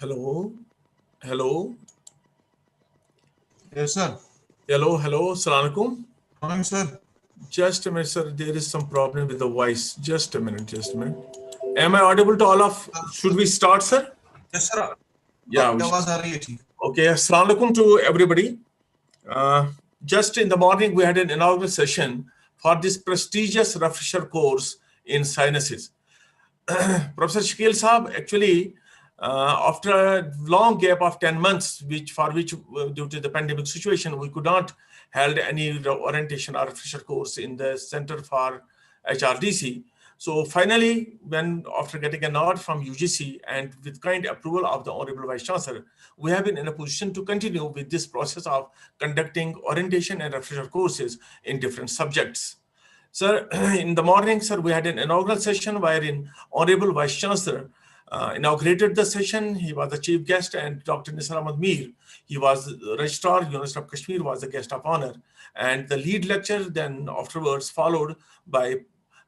Hello, hello. Yes, sir. Hello, hello. Assalamu alaikum. Morning, sir. Just a minute, sir. There is some problem with the voice. Just a minute, just a minute. Am I audible to all of? Should we start, sir? Yes, sir. Yeah. Okay. Assalamu alaikum to everybody. Just in the morning, we had an inaugural session for this prestigious refresher course in sinuses. Professor Shakil Saab, actually, after a long gap of 10 months, for which due to the pandemic situation, we could not held any orientation or refresher course in the Center for HRDC. So finally, when after getting a nod from UGC and with kind approval of the Honorable Vice Chancellor, we have been in a position to continue with this process of conducting orientation and refresher courses in different subjects. Sir, in the morning, sir, we had an inaugural session wherein Honorable Vice Chancellor inaugurated the session. He was the chief guest, and Dr. Nisar Ahmad Mir, he was the Registrar, University of Kashmir, was the guest of honor. And the lead lecture then afterwards followed by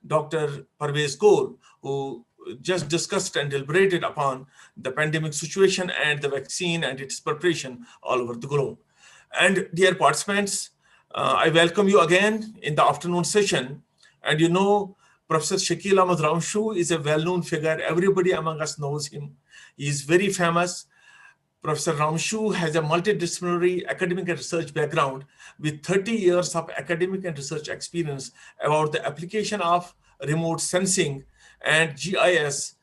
Dr. Parvez Kaur, who just discussed and deliberated upon the pandemic situation and the vaccine and its preparation all over the globe. And dear participants, I welcome you again in the afternoon session. And you know, Professor Shakil Ahmad Ramshu is a well-known figure. Everybody among us knows him. He is very famous. Professor Ramshu has a multidisciplinary academic and research background with 30 years of academic and research experience about the application of remote sensing and GIS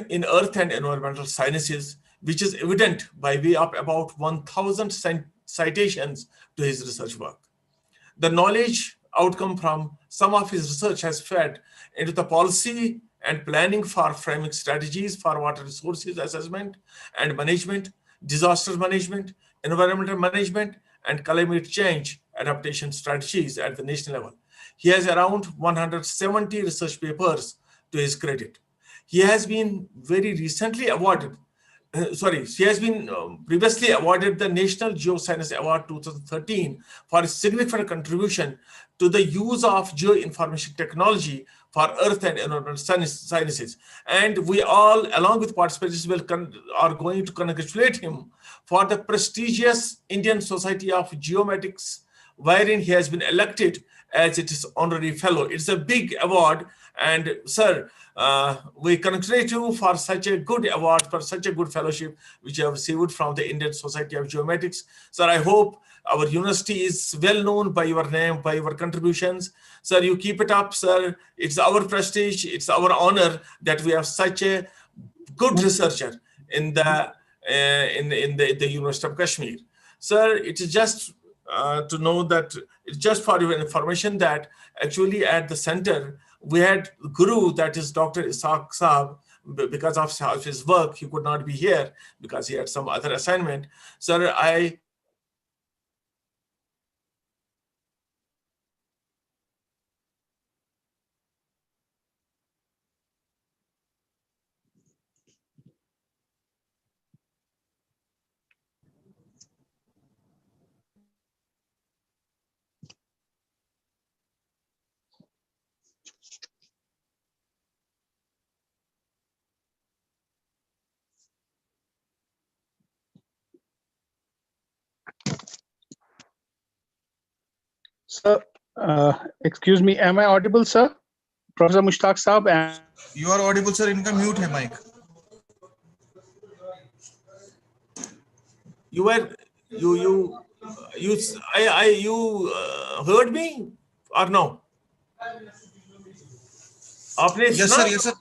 in earth and environmental sciences, which is evident by way of about 1,000 citations to his research work. The knowledge outcome from some of his research has fed into the policy and planning for framing strategies for water resources assessment and management, disaster management, environmental management, and climate change adaptation strategies at the national level. He has around 170 research papers to his credit. He has been very recently awarded he has been previously awarded the National Geoscience Award 2013 for his significant contribution to the use of geoinformation technology for earth and environmental sciences. And we all, along with participants, are going to congratulate him for the prestigious Indian Society of Geomatics, wherein he has been elected as its honorary fellow. It's a big award, and sir, we congratulate you for such a good award, for such a good fellowship which you have received from the Indian Society of Geomatics. Sir, I hope our university is well known by your name, by your contributions. Sir, you keep it up, sir. It's our prestige, it's our honor that we have such a good researcher in the University of Kashmir. Sir, it is just to know that it's just for your information that actually at the center we had Guru, that is Dr. Ishaq Saab. Because of his work, he could not be here because he had some other assignment. Sir, Sir, excuse me, am I audible, sir? Professor Mushtaq Saab. You are audible, sir. इनका mute है mic. You heard me or no? आपने Yes, सुना? sir. Yes, sir.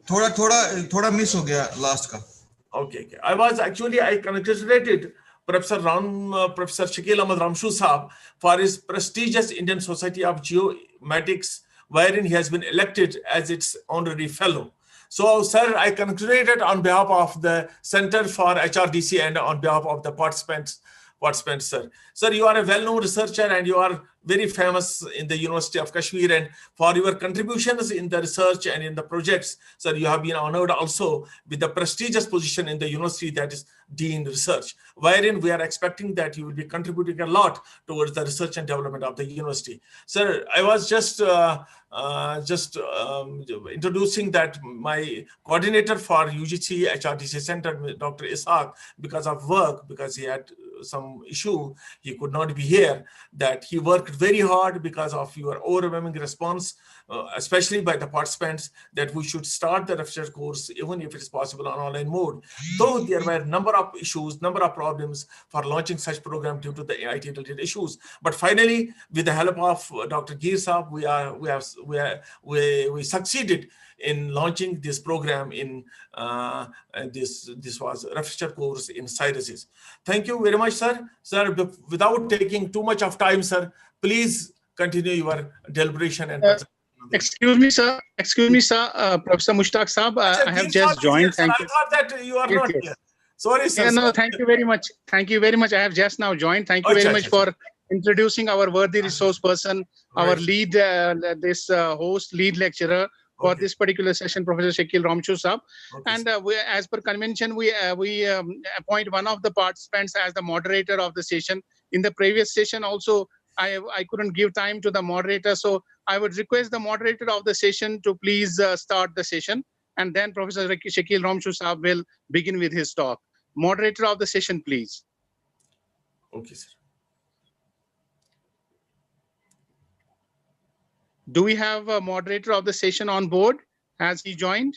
थोड़ा miss हो गया last का. Okay. I congratulated Professor Shakil Ahmad Ramshu Saab for his prestigious Indian Society of Geomatics, wherein he has been elected as its honorary fellow. So, sir, I congratulated on behalf of the Center for HRDC and on behalf of the participants, sir. Sir, you are a well-known researcher and you are very famous in the University of Kashmir, and for your contributions in the research and in the projects, sir, you have been honored also with the prestigious position in the university, that is Dean Research, wherein we are expecting that you will be contributing a lot towards the research and development of the university. Sir, I was just introducing that my coordinator for UGC HRDC Center, Dr. Ishaq, because of work, because he had some issue, he could not be here, that he worked very hard because of your overwhelming response, especially by the participants, that we should start the refresher course, even if it is possible on online mode. Though there were a number of issues, number of problems for launching such program due to the IT-related issues. But finally, with the help of Dr. Geer Saab, we succeeded in launching this program in this was a refresher course in Cyrus's. Thank you very much, sir. Sir, without taking too much of time, sir, please continue your deliberation and excuse me, sir. Professor Mushtaq Saab, I have just joined. Thank you. I thought that you are not here. Sorry, sir. Yeah, no, thank you very much. Thank you very much. I have just now joined. Thank you very much for introducing our worthy resource person, our lead, host, lead lecturer for this particular session, Professor Shakil Ramshu Saab. And as per convention, we appoint one of the participants as the moderator of the session. In the previous session also, I couldn't give time to the moderator, so I would request the moderator of the session to please start the session, and then Professor Shakil Ramshu Saab will begin with his talk. Moderator of the session, please. Okay, sir. Do we have a moderator of the session on board? Has he joined?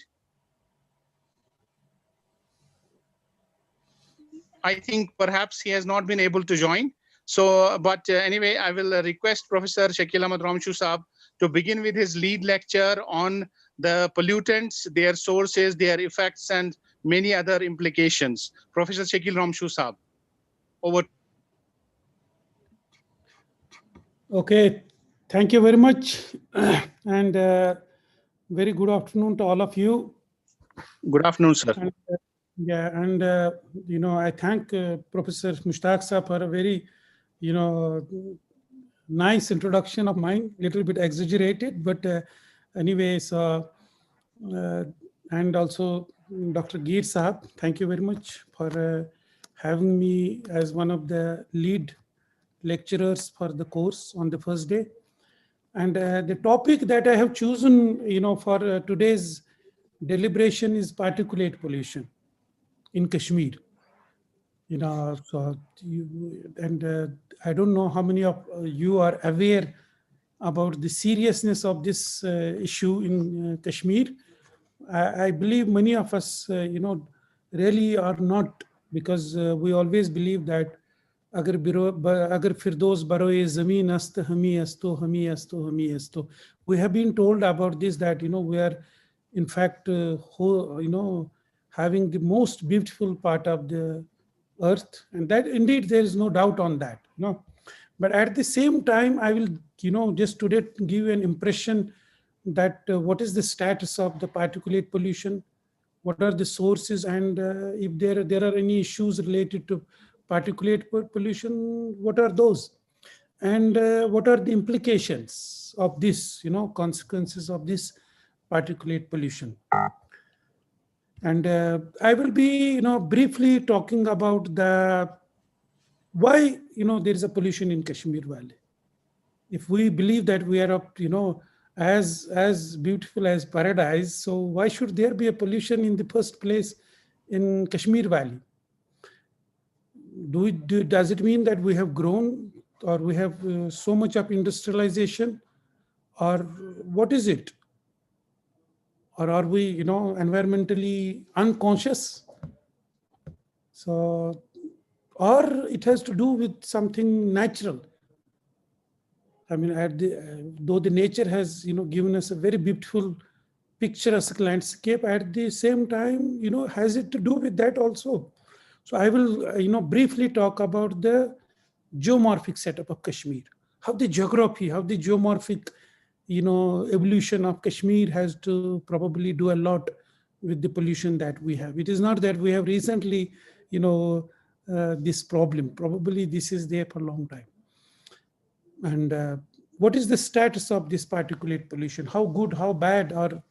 I think perhaps he has not been able to join. So, but anyway, I will request Professor Shakil Ahmad Ramshu Saab to begin with his lead lecture on the pollutants, their sources, their effects, and many other implications. Professor Shakil Ramshu Saab, over. Okay, thank you very much. And very good afternoon to all of you. Good afternoon, sir. And, I thank Professor Mushtaq Saab for a very, nice introduction of mine, little bit exaggerated, but anyway, so, and also Dr. Geer Saab, thank you very much for having me as one of the lead lecturers for the course on the first day. And the topic that I have chosen, for today's deliberation is particulate pollution in Kashmir. So I don't know how many of you are aware about the seriousness of this issue in Kashmir. I believe many of us, really are not, because we always believe that agar firdos baroe zameen ast hami asto hami asto hami asto. We have been told about this, that we are in fact having the most beautiful part of the earth, and that indeed there is no doubt on that. But at the same time, I will just today give an impression that what is the status of the particulate pollution, what are the sources, and if there are any issues related to particulate pollution, what are those, and what are the implications of this, consequences of this particulate pollution. And I will be, briefly talking about why, there is a pollution in Kashmir Valley. If we believe that we are, as beautiful as paradise, so why should there be a pollution in the first place in Kashmir Valley? Does it mean that we have grown, or we have so much of industrialization, or what is it? or are we, environmentally unconscious? So, or it has to do with something natural. I mean, though the nature has, given us a very beautiful picturesque landscape, at the same time, has it to do with that also? So I will, briefly talk about the geomorphic setup of Kashmir, how the geography, how the geomorphic, evolution of Kashmir has to probably do a lot with the pollution that we have. It is not that we have recently, this problem. Probably this is there for a long time. And what is the status of this particulate pollution? How good, how bad, or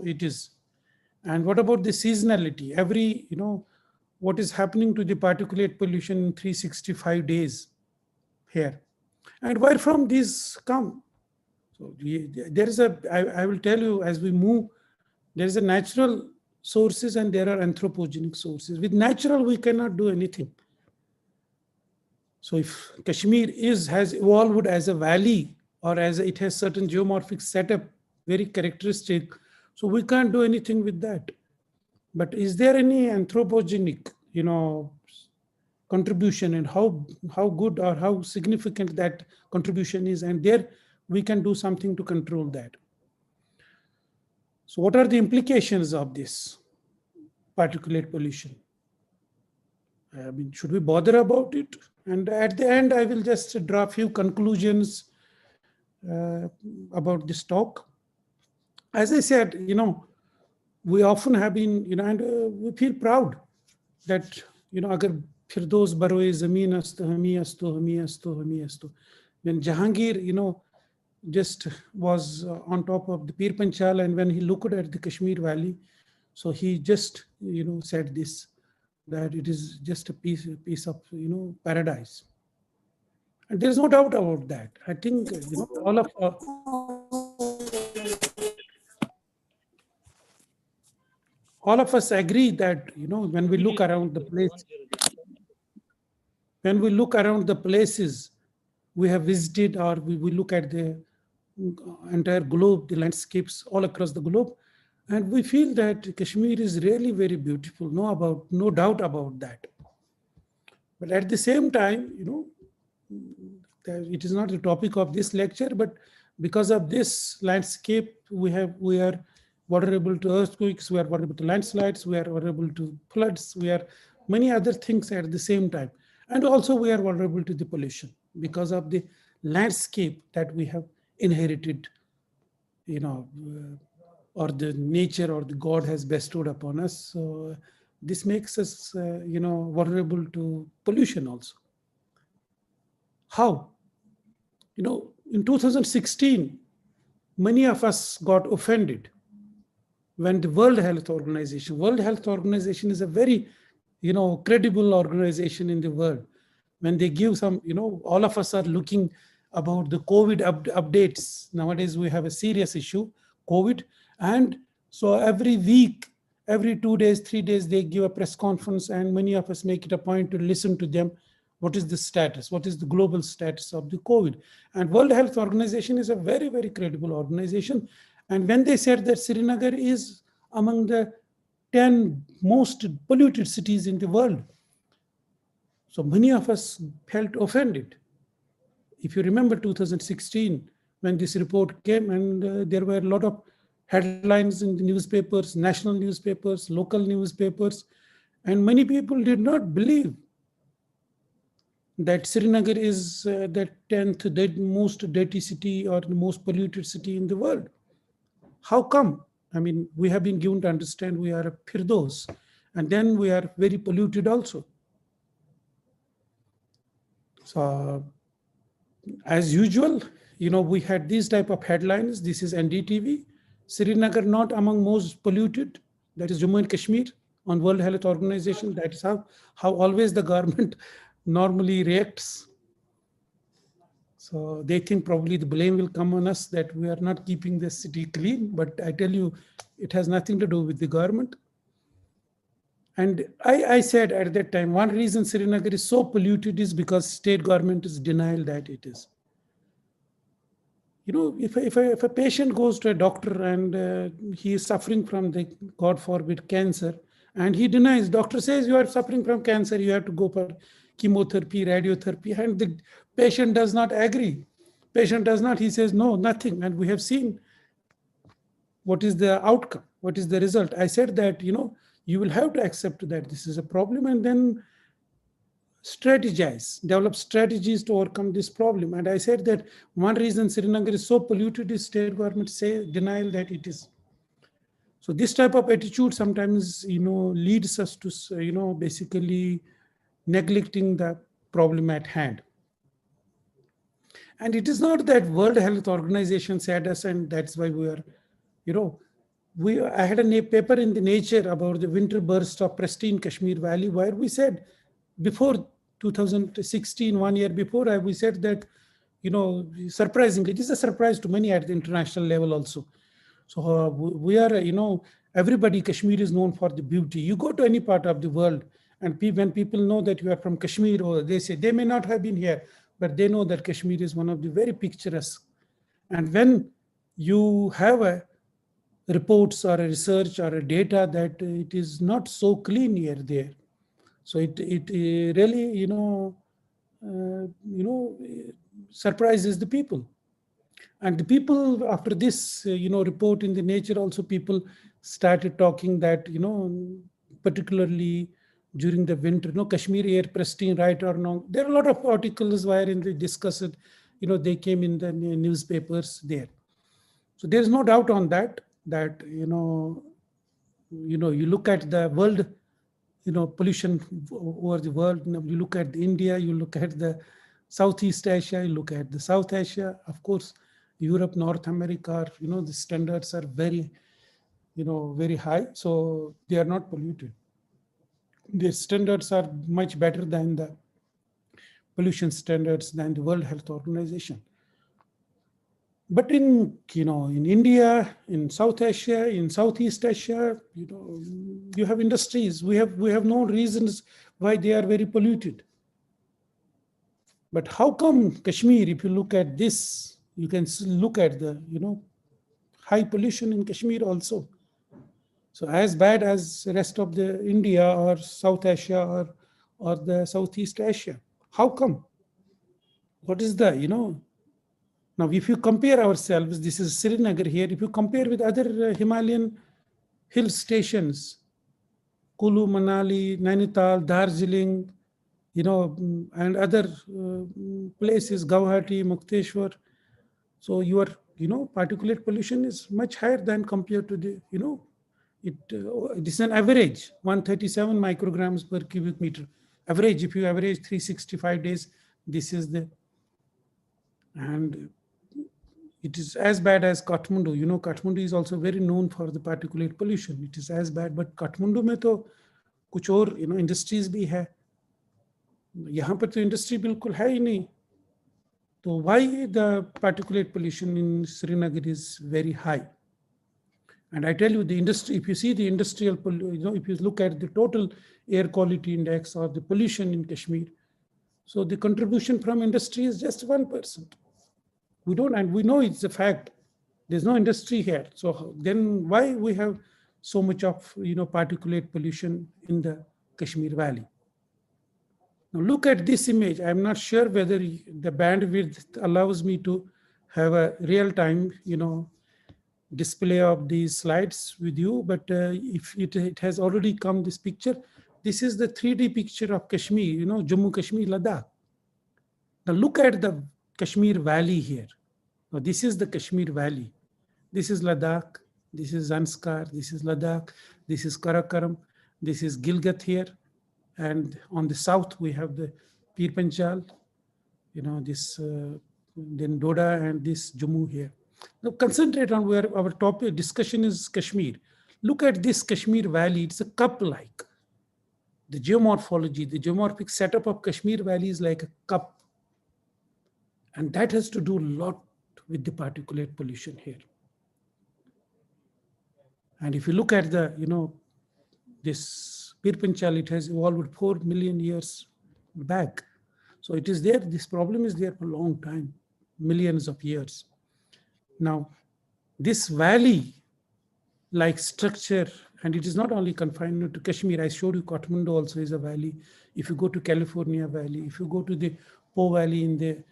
it is? And what about the seasonality? Every, what is happening to the particulate pollution in 365 days here? And where from these come? So there is I will tell you as we move, there is a natural sources and there are anthropogenic sources. With natural, we cannot do anything. So if Kashmir has evolved as a valley, or as it has certain geomorphic setup, very characteristic, so we can't do anything with that. But is there any anthropogenic, contribution, and how good or how significant that contribution is? And there we can do something to control that. So what are the implications of this particulate pollution? I mean, should we bother about it? And at the end, I will just draw a few conclusions about this talk. As I said, we often have been, and we feel proud that, agar firdos baroe zameen asto, hami asto, hami asto, hami asto. When Jahangir, just was on top of the Pir Panchal, and when he looked at the Kashmir Valley, so he just, said this, that it is just a piece of, paradise. And there's no doubt about that. I think, all of us agree that, when we look around the place, when we look around the places we have visited, or we look at the entire globe, the landscapes all across the globe, and we feel that Kashmir is really very beautiful, no doubt about that. But at the same time, it is not the topic of this lecture, but because of this landscape, we are vulnerable to earthquakes, we are vulnerable to landslides, we are vulnerable to floods, we are many other things at the same time. And also we are vulnerable to the pollution because of the landscape that we have inherited, or the nature or the God has bestowed upon us. So this makes us, vulnerable to pollution also. How? In 2016, many of us got offended when the World Health Organization is a very, credible organization in the world. When they give some, all of us are looking about the COVID updates. Nowadays, we have a serious issue, COVID. And so every week, every 2 days, 3 days, they give a press conference, and many of us make it a point to listen to them. What is the status? What is the global status of the COVID? And World Health Organization is a very, very credible organization. And when they said that Srinagar is among the 10 most polluted cities in the world, so many of us felt offended. If you remember 2016, when this report came, and there were a lot of headlines in the newspapers, national newspapers, local newspapers, and many people did not believe that Srinagar is the 10th most dirty city or the most polluted city in the world. How come? I mean, we have been given to understand we are a Firdos, and then we are very polluted also. So, as usual, we had these type of headlines. This is NDTV. Srinagar not among most polluted. That is Jammu and Kashmir on World Health Organization. That is how always the government normally reacts. So they think probably the blame will come on us that we are not keeping the city clean. But I tell you, it has nothing to do with the government. And I said at that time, one reason Srinagar is so polluted is because state government is denial that it is. if a patient goes to a doctor and he is suffering from the, God forbid, cancer, and he denies, doctor says you are suffering from cancer, you have to go for chemotherapy, radiotherapy, and the patient does not agree. Patient does not, he says, no, nothing. And we have seen what is the outcome, what is the result. I said that, you will have to accept that this is a problem and then strategize, develop strategies to overcome this problem. And I said that one reason Srinagar is so polluted is state government denial that it is. So this type of attitude sometimes, leads us to, basically neglecting the problem at hand. And it is not that World Health Organization said us, and that's why we are, I had a paper in the Nature about the winter burst of pristine Kashmir Valley, where we said before 2016, 1 year before, we said that, surprisingly, it is a surprise to many at the international level also. So we are, everybody, Kashmir is known for the beauty. You go to any part of the world, and when people know that you are from Kashmir, or they say, they may not have been here, but they know that Kashmir is one of the very picturesque. And when you have reports or a research or a data that it is not so clean here there, so it really, surprises the people. And the people, after this, report in the Nature, also people started talking that, particularly during the winter, Kashmir air pristine, right or wrong. There are a lot of articles wherein they discuss it, they came in the newspapers there. So there's no doubt on that, you look at the world, pollution over the world. You look at India, you look at the Southeast Asia, you look at the South Asia, of course, Europe, North America, the standards are very, very high. So they are not polluted. Their standards are much better than the pollution standards than the World Health Organization. But in India, in South Asia, in Southeast Asia, you have industries. We have no reasons why they are very polluted. But how come Kashmir, if you look at this, you can look at the, high pollution in Kashmir also. So as bad as the rest of the India or South Asia or the Southeast Asia. How come? What is the, now, if you compare ourselves, this is Srinagar here, if you compare with other Himalayan hill stations, Kulu, Manali, Nainital, Darjeeling, and other places, Guwahati, Mukteshwar. So your, particulate pollution is much higher than compared to the, this is an average, 137 micrograms per cubic meter. Average, if you average 365 days, this is the, and it is as bad as Kathmandu. Kathmandu is also very known for the particulate pollution. It is as bad, but Kathmandu mein to kuch aur, industries bhi hai. Yahan par to industry bilkul hai hi nahi. So why the particulate pollution in Srinagar is very high? And I tell you, the industry, if you see the industrial, if you look at the total air quality index or the pollution in Kashmir, so the contribution from industry is just 1%. We don't, and we know it's a fact. There's no industry here. So then why we have so much of, particulate pollution in the Kashmir Valley? Now look at this image. I'm not sure whether the bandwidth allows me to have a real-time, display of these slides with you, but if it has already come, this picture, this is the 3D picture of Kashmir, Jammu Kashmir, Ladakh. Now look at the Kashmir Valley here. Now this is the Kashmir Valley. This is Ladakh, this is Zanskar, this is Ladakh, this is Karakoram, this is Gilgit here. And on the south, we have the Pir Panchal, this, then Doda and this Jammu here. Now concentrate on where our topic discussion is Kashmir. Look at this Kashmir Valley. It's a cup-like. The geomorphology, the geomorphic setup of Kashmir Valley is like a cup. And that has to do a lot with the particulate pollution here. And if you look at the, this Pir Panchal, it has evolved 4 million years back. So it is there, this problem is there for a long time, millions of years. Now, this valley-like structure, and it is not only confined to Kashmir. I showed you Kathmandu also is a valley. If you go to California Valley, if you go to the Po Valley in the,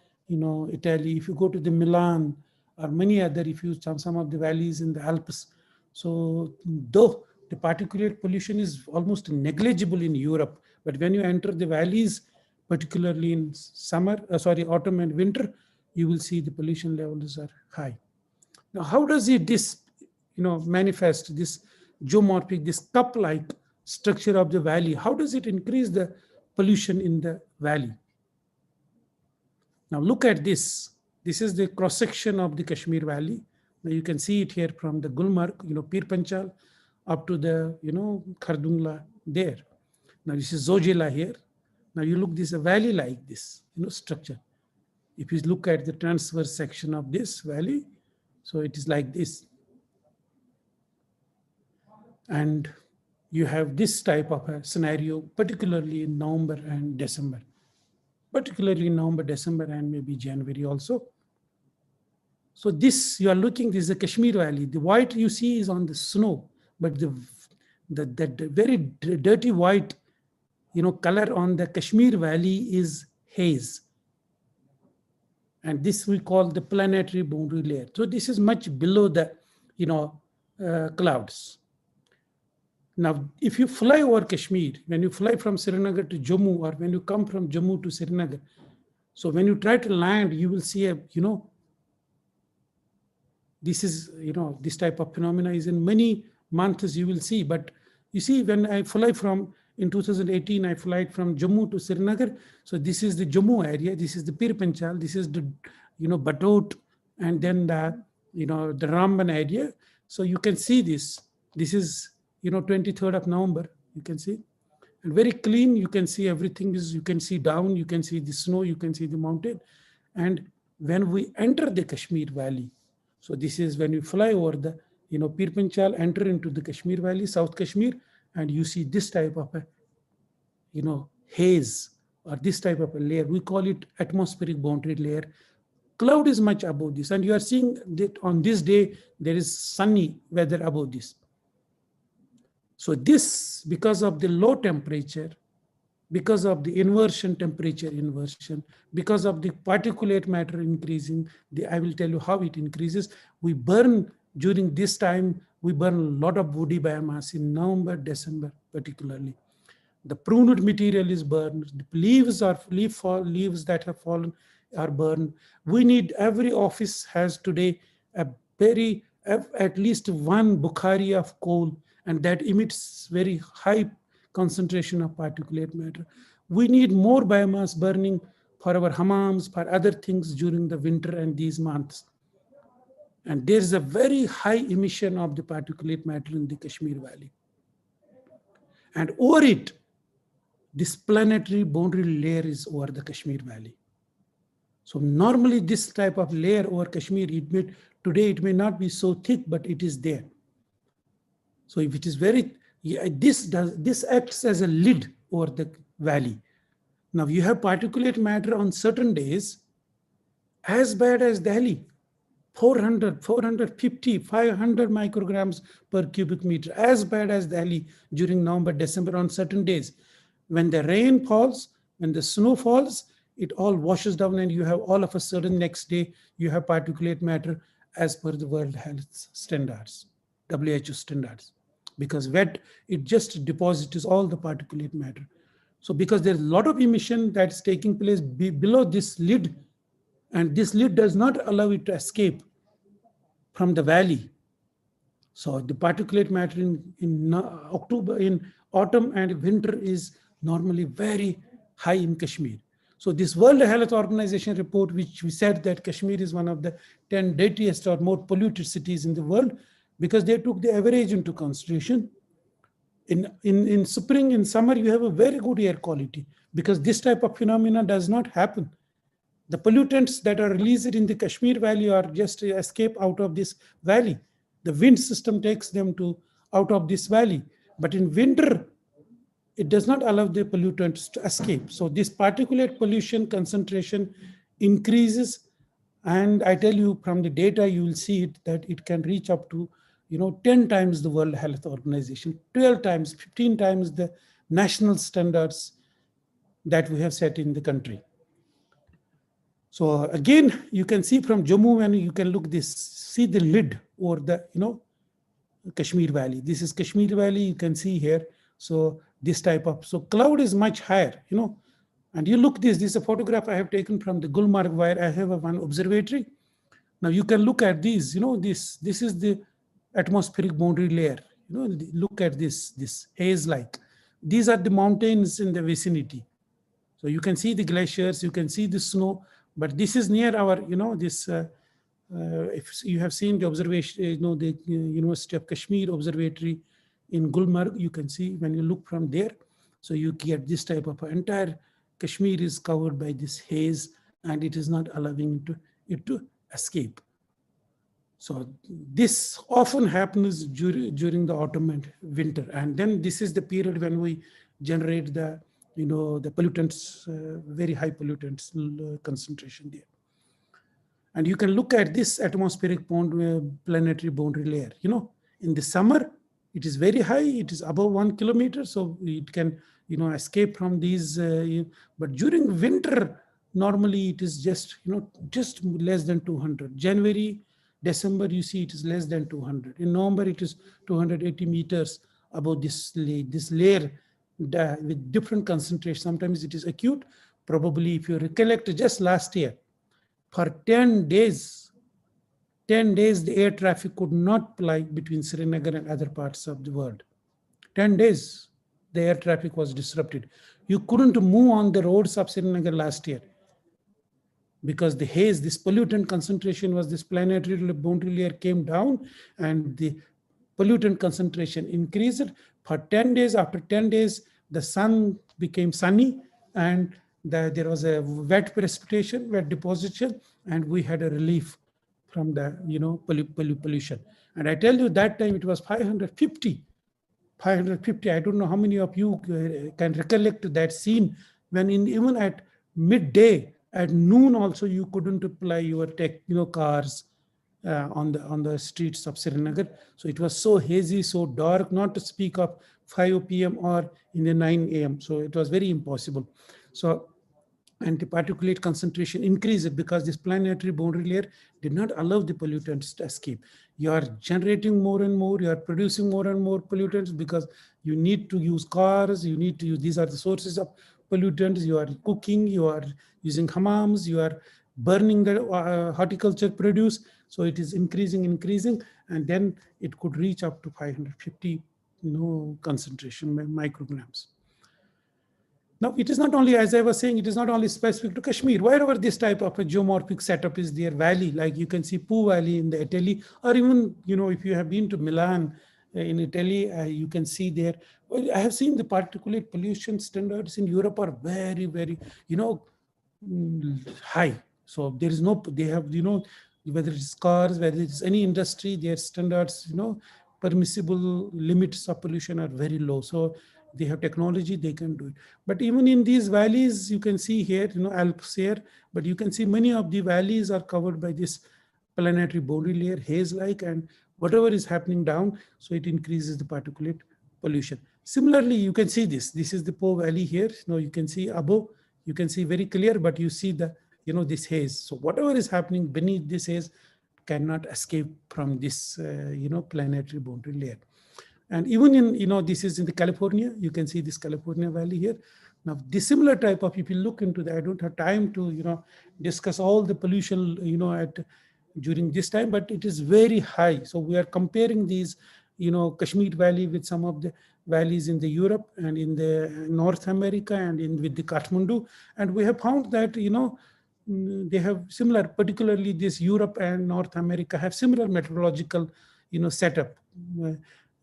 Italy, if you go to the Milan or many other, if you some of the valleys in the Alps. So though the particulate pollution is almost negligible in Europe, but when you enter the valleys, particularly in autumn and winter, you will see the pollution levels are high. Now, how does this, manifest this geomorphic, this cup-like structure of the valley? How does it increase the pollution in the valley? Now, look at this. This is the cross-section of the Kashmir Valley. Now, you can see it here from the Gulmarg, Pir Panchal, up to the, Khardungla there. Now, this is Zojila here. Now, you look, this is a valley like this, structure. If you look at the transverse section of this valley, so it is like this. And you have this type of a scenario, particularly in November and December. Particularly in November, December, and maybe January also. So this, you are looking, this is the Kashmir Valley. The white you see is on the snow, but the very dirty white, color on the Kashmir Valley is haze. And this we call the planetary boundary layer. So this is much below the, clouds. Now, if you fly over Kashmir, when you fly from Srinagar to Jammu, or when you come from Jammu to Srinagar, so when you try to land, you will see this is, this type of phenomena is in many months you will see. But you see, when I fly in 2018, I fly from Jammu to Srinagar. So this is the Jammu area. This is the Pir Panchal. This is the, Batot, and then the, the Ramban area. So you can see this. This is, 23rd of November, you can see. And very clean, you can see everything is, you can see down, you can see the snow, you can see the mountain. And when we enter the Kashmir Valley, so this is when you fly over the, Pir Panchal, enter into the Kashmir Valley, South Kashmir, and you see this type of a, haze, or this type of a layer. We call it atmospheric boundary layer. Cloud is much above this, and you are seeing that on this day, there is sunny weather above this. So this, because of the low temperature, because of the temperature inversion, because of the particulate matter increasing, I will tell you how it increases. We burn, during this time, we burn a lot of woody biomass in November, December particularly. The pruned material is burned. The leaves that have fallen are burned. We need, every office has today at least one bukhari of coal, and that emits very high concentration of particulate matter. We need more biomass burning for our hammams, for other things during the winter and these months. And there's a very high emission of the particulate matter in the Kashmir Valley. And over it, this planetary boundary layer is over the Kashmir Valley. So normally this type of layer over Kashmir, today it may not be so thick, but it is there. So if it is this acts as a lid over the valley. Now you have particulate matter on certain days as bad as Delhi, 400, 450, 500 micrograms per cubic meter, as bad as Delhi during November, December on certain days. When the rain falls, when the snow falls, it all washes down, and you have all of a sudden next day, you have particulate matter as per the World Health Standards, WHO standards. Because wet, it just deposits all the particulate matter. So because there's a lot of emission that's taking place below this lid, and this lid does not allow it to escape from the valley. So the particulate matter in autumn and winter is normally very high in Kashmir. So this World Health Organization report, which we said that Kashmir is one of the 10 dirtiest or more polluted cities in the world, because they took the average into consideration. In spring, in summer, you have a very good air quality, because this type of phenomena does not happen. The pollutants that are released in the Kashmir Valley are just escape out of this valley. The wind system takes them out of this valley. But in winter, it does not allow the pollutants to escape. So this particulate pollution concentration increases And I tell you, from the data, you will see it that it can reach up to 10 times the World Health Organization, 12 times, 15 times the national standards that we have set in the country. So again, you can see from Jammu, when you can look this, see the lid or the Kashmir Valley. This is Kashmir Valley, you can see here. So this type of, so cloud is much higher, and you look this is a photograph I have taken from the Gulmarg, where I have one observatory. Now you can look at these, this is the atmospheric boundary layer. Look at this haze-like. These are the mountains in the vicinity. So you can see the glaciers, you can see the snow, but this is near our, if you have seen the observation, the University of Kashmir observatory in Gulmarg, you can see when you look from there. So you get this type of entire Kashmir is covered by this haze, and it is not allowing it to escape. So this often happens during the autumn and winter. And then this is the period when we generate the pollutants, very high pollutants concentration there. And you can look at this atmospheric planetary boundary layer. In the summer, it is very high. It is above 1 kilometer. So it can, escape from these. But during winter, normally it is just less than 200. January, December, you see it is less than 200. In November, it is 280 meters above this layer with different concentration. Sometimes it is acute. Probably, if you recollect, just last year, for 10 days, the air traffic could not ply between Srinagar and other parts of the world. 10 days, the air traffic was disrupted. You couldn't move on the roads of Srinagar last year because the haze, this pollutant concentration was, this planetary boundary layer came down and the pollutant concentration increased. For 10 days, after 10 days, the sun became sunny and there was a wet precipitation, wet deposition, and we had a relief from the pollution. And I tell you, that time it was 550. I don't know how many of you can recollect that scene when even at midday, at noon also, you couldn't apply your cars on the streets of Srinagar. So it was so hazy, so dark, not to speak of 5 p.m. or in the 9 a.m. So it was very impossible. So, and the particulate concentration increased because this planetary boundary layer did not allow the pollutants to escape. You are generating more and more, you are producing more and more pollutants because you need to use cars, you need to use, these are the sources of pollutants, you are cooking, you are using hammams, you are burning the horticulture produce. So it is increasing, and then it could reach up to 550 concentration micrograms. Now, it is not only, as I was saying, it is not only specific to Kashmir. Wherever this type of a geomorphic setup is there, valley, like you can see Po Valley in the Italy, or even, if you have been to Milan in Italy, you can see there. I have seen the particulate pollution standards in Europe are very, very, high. So there is no, they have, whether it's cars, whether it's any industry, their standards, permissible limits of pollution are very low. So they have technology, they can do it. But even in these valleys, you can see here, Alps here, but you can see many of the valleys are covered by this planetary boundary layer, haze-like, and whatever is happening down, so it increases the particulate pollution. Similarly, you can see this. This is the Po Valley here. You can see above, you can see very clear, but you see the, this haze. So whatever is happening beneath this haze cannot escape from this, planetary boundary layer. And even in, this is in the California, you can see this California Valley here. Now, this similar type of, if you look into that, I don't have time to, discuss all the pollution, during this time, but it is very high. So we are comparing these, Kashmir Valley with some of the valleys in the Europe and in the North America and with the Kathmandu. And we have found that, they have similar, particularly this Europe and North America have similar meteorological, setup.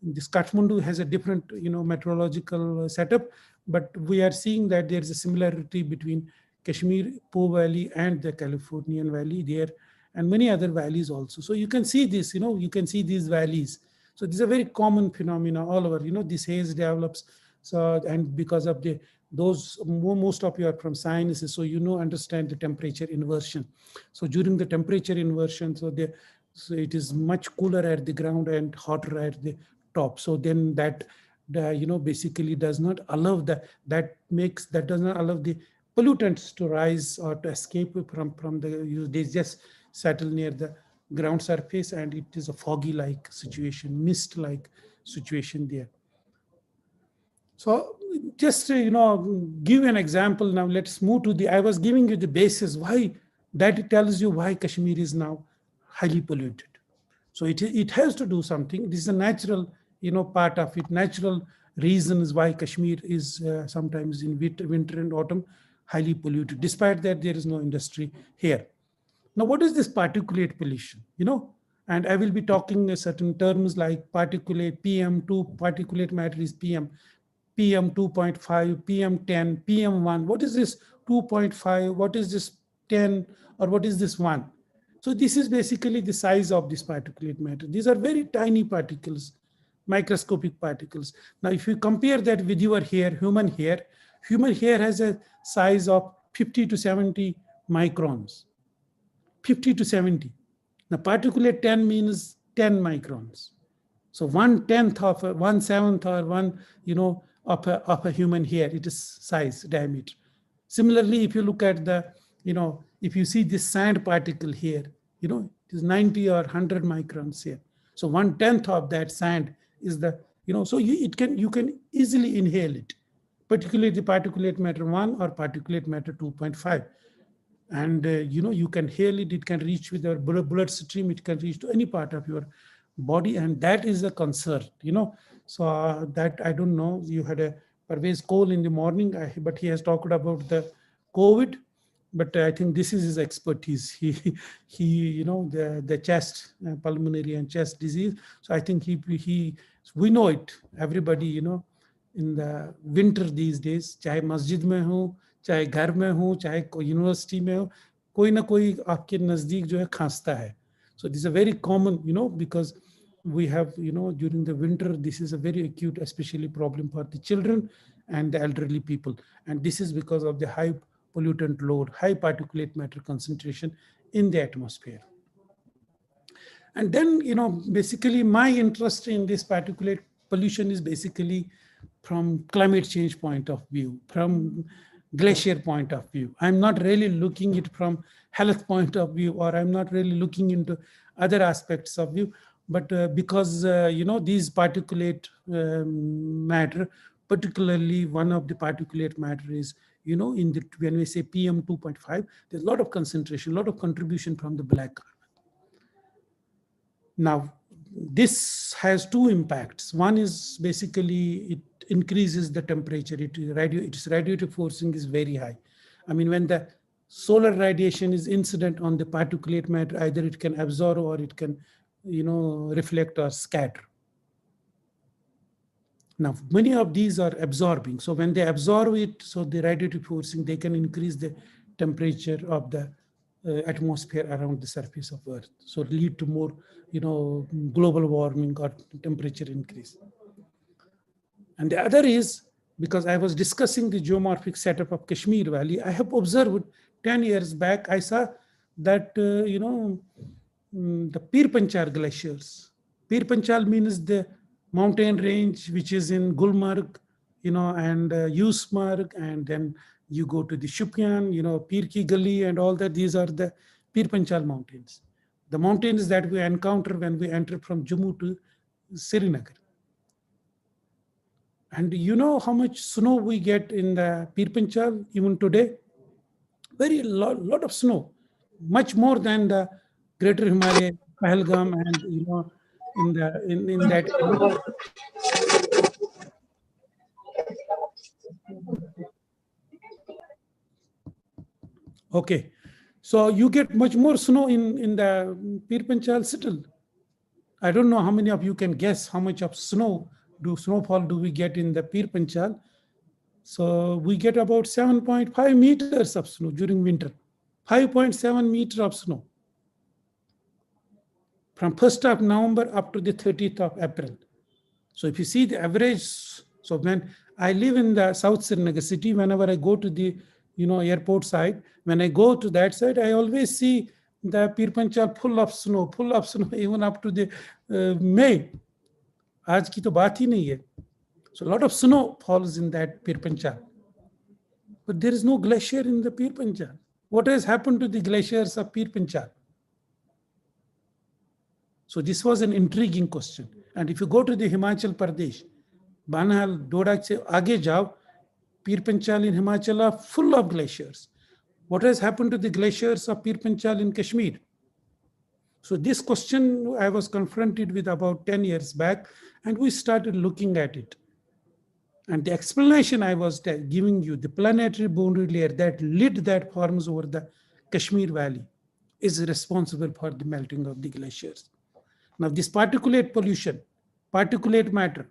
This Kathmandu has a different, meteorological setup, but we are seeing that there is a similarity between Kashmir, Po Valley, and the Californian Valley there, and many other valleys also. So you can see this, you can see these valleys. So this is a very common phenomena all over. This haze develops. So, and because of the Most of you are from sciences, so understand the temperature inversion. So during the temperature inversion, so it is much cooler at the ground and hotter at the top. So then that basically does not allow that does not allow the pollutants to rise or to escape from they just settle near the ground surface, and it is a foggy like situation, mist like situation there. So just give an example. Now let's move to I was giving you the basis why that tells you why Kashmir is now highly polluted. So it has to do something. This is a natural part of it. Natural reasons why Kashmir is sometimes in winter and autumn highly polluted. Despite that, there is no industry here. Now, what is this particulate pollution? And I will be talking certain terms like particulate, PM2, particulate matter is PM 2.5, PM10, PM1. What is this 2.5? What is this 10? Or what is this 1? So this is basically the size of this particulate matter. These are very tiny particles, microscopic particles. Now, if you compare that with your hair, human hair has a size of 50 to 70 microns. 50 to 70. Now, particulate 10 means 10 microns. So 1/10 of 1/7 or 1, of a human hair, it is size, diameter. Similarly, if you look at if you see this sand particle here, it is 90 or 100 microns here. So 1/10 of that sand is so you can easily inhale it, particularly the particulate matter 1 or particulate matter 2.5. And you can inhale it. It can reach with your blood stream. It can reach to any part of your body, and that is a concern. So that I don't know. You had a Parvez Cole in the morning, but he has talked about the COVID. But I think this is his expertise. He the chest, pulmonary and chest disease. So I think we know it. Everybody, in the winter these days, चाहे मस्जिद में हो, चाहे घर में हो, चाहे university में हो, कोई ना कोई आपके नजदीक जो है खांसता है. So this is a very common, because we have, during the winter, this is a very acute, especially problem for the children and the elderly people. And this is because of the high pollutant load, high particulate matter concentration in the atmosphere. And then, basically my interest in this particulate pollution is basically from climate change point of view, from glacier point of view. I'm not really looking it from health point of view, or I'm not really looking into other aspects of view, but because, these particulate matter, particularly one of the particulate matter is, when we say PM 2.5, there's a lot of concentration, a lot of contribution from the black carbon. Now, this has two impacts. One is basically it increases the temperature. Its radiative forcing is very high. I mean, when the solar radiation is incident on the particulate matter, either it can absorb or it can, reflect or scatter. Now, many of these are absorbing. So when they absorb it, so the radiative forcing, they can increase the temperature of the atmosphere around the surface of Earth. So lead to more, global warming or temperature increase. And the other is, because I was discussing the geomorphic setup of Kashmir Valley, I have observed 10 years back, I saw that, the Pir Panchal glaciers. Pir Panchal means the mountain range, which is in Gulmarg, and Yusmarg, and then you go to the Shupian, Pir Ki Gali and all that. These are the Pir Panchal mountains. The mountains that we encounter when we enter from Jammu to Srinagar. And you know how much snow we get in the Pir Panchal even today? Very lot of snow, much more than the Greater Himalaya, Pahalgam, and in that. Okay, so you get much more snow in the Pir Panchal Citadel. I don't know how many of you can guess how much of snowfall do we get in the Pir Panchal. So we get about 7.5 meters of snow during winter, 5.7 meters of snow from 1st of November up to the 30th of April. So if you see the average, so when I live in the South Srinagar city. Whenever I go to the, airport side, when I go to that side, I always see the Pir Panchal full of snow, even up to the May. आज की तो बात ही नहीं है. So a lot of snow falls in that Pir Panchal. But there is no glacier in the Pir Panchal. What has happened to the glaciers of Pir Panchal? So this was an intriguing question. And if you go to the Himachal Pradesh, Banhal, Dodak se aage jao, Pir Panchal in Himachal are full of glaciers. What has happened to the glaciers of Pir Panchal in Kashmir? So this question I was confronted with about 10 years back, and we started looking at it. And the explanation I was giving you, the planetary boundary layer that lid that forms over the Kashmir Valley is responsible for the melting of the glaciers. Now this particulate pollution, particulate matter,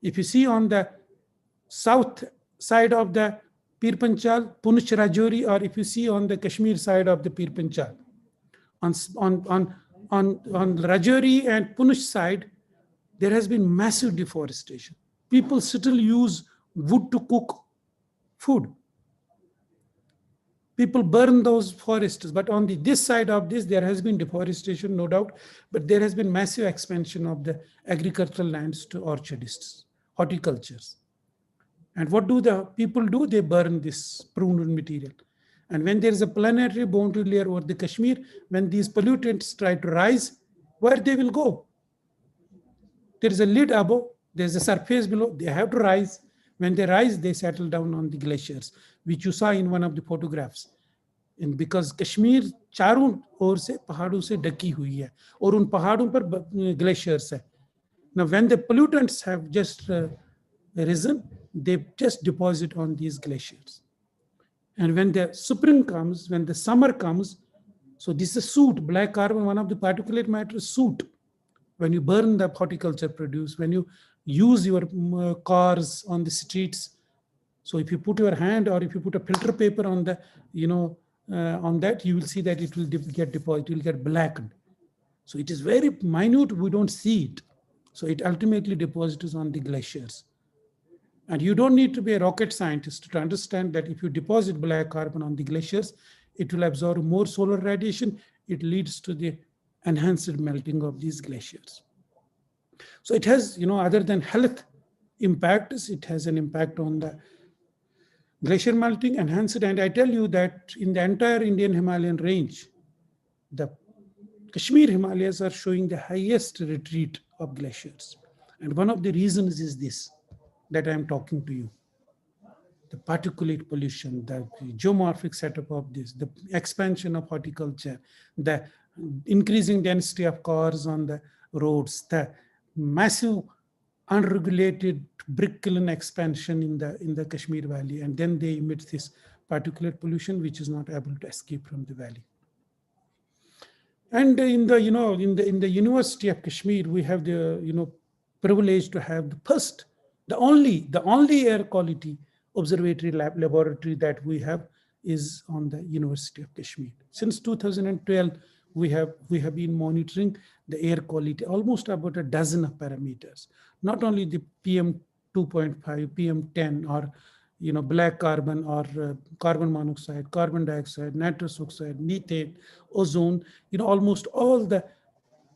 if you see on the south side of the Pir Panchal, Punch Rajouri, or if you see on the Kashmir side of the Pir Panchal, on Rajouri and Punch side, there has been massive deforestation. People still use wood to cook food. People burn those forests, but on this side of this, there has been deforestation, no doubt, but there has been massive expansion of the agricultural lands to orchardists, horticultures. And what do the people do? They burn this pruned material. And when there is a planetary boundary layer over the Kashmir, when these pollutants try to rise, where they will go? There is a lid above, there is a surface below, they have to rise. When they rise, they settle down on the glaciers, which you saw in one of the photographs. And because Kashmir चारों ओर से पहाड़ों से ढकी हुई है और उन पहाड़ों पर glaciers है. Now when the pollutants have just risen, they just deposit on these glaciers. And when the spring comes, when the summer comes, so this is soot, black carbon, one of the particulate matter is soot. When you burn the horticulture produce, when you use your cars on the streets, so if you put your hand or if you put a filter paper on the, on that, you will see that it will get deposited, it will get blackened. So it is very minute, we don't see it. So it ultimately deposits on the glaciers. And you don't need to be a rocket scientist to understand that if you deposit black carbon on the glaciers, it will absorb more solar radiation. It leads to the enhanced melting of these glaciers. So it has, other than health impacts, it has an impact on the glacier melting, enhanced. And I tell you that in the entire Indian Himalayan range, the Kashmir Himalayas are showing the highest retreat of glaciers. And one of the reasons is this, that I am talking to you. The particulate pollution, the geomorphic setup of this, the expansion of horticulture, the increasing density of cars on the roads, the massive unregulated brick kiln expansion in the Kashmir Valley, and then they emit this particulate pollution which is not able to escape from the valley. And in the in the University of Kashmir, we have the privilege to have the only air quality observatory laboratory that we have is on the University of Kashmir. Since 2012, we have been monitoring the air quality, almost about a dozen of parameters, not only the PM 2.5, PM10, or black carbon, or carbon monoxide, carbon dioxide, nitrous oxide, methane, ozone, almost all the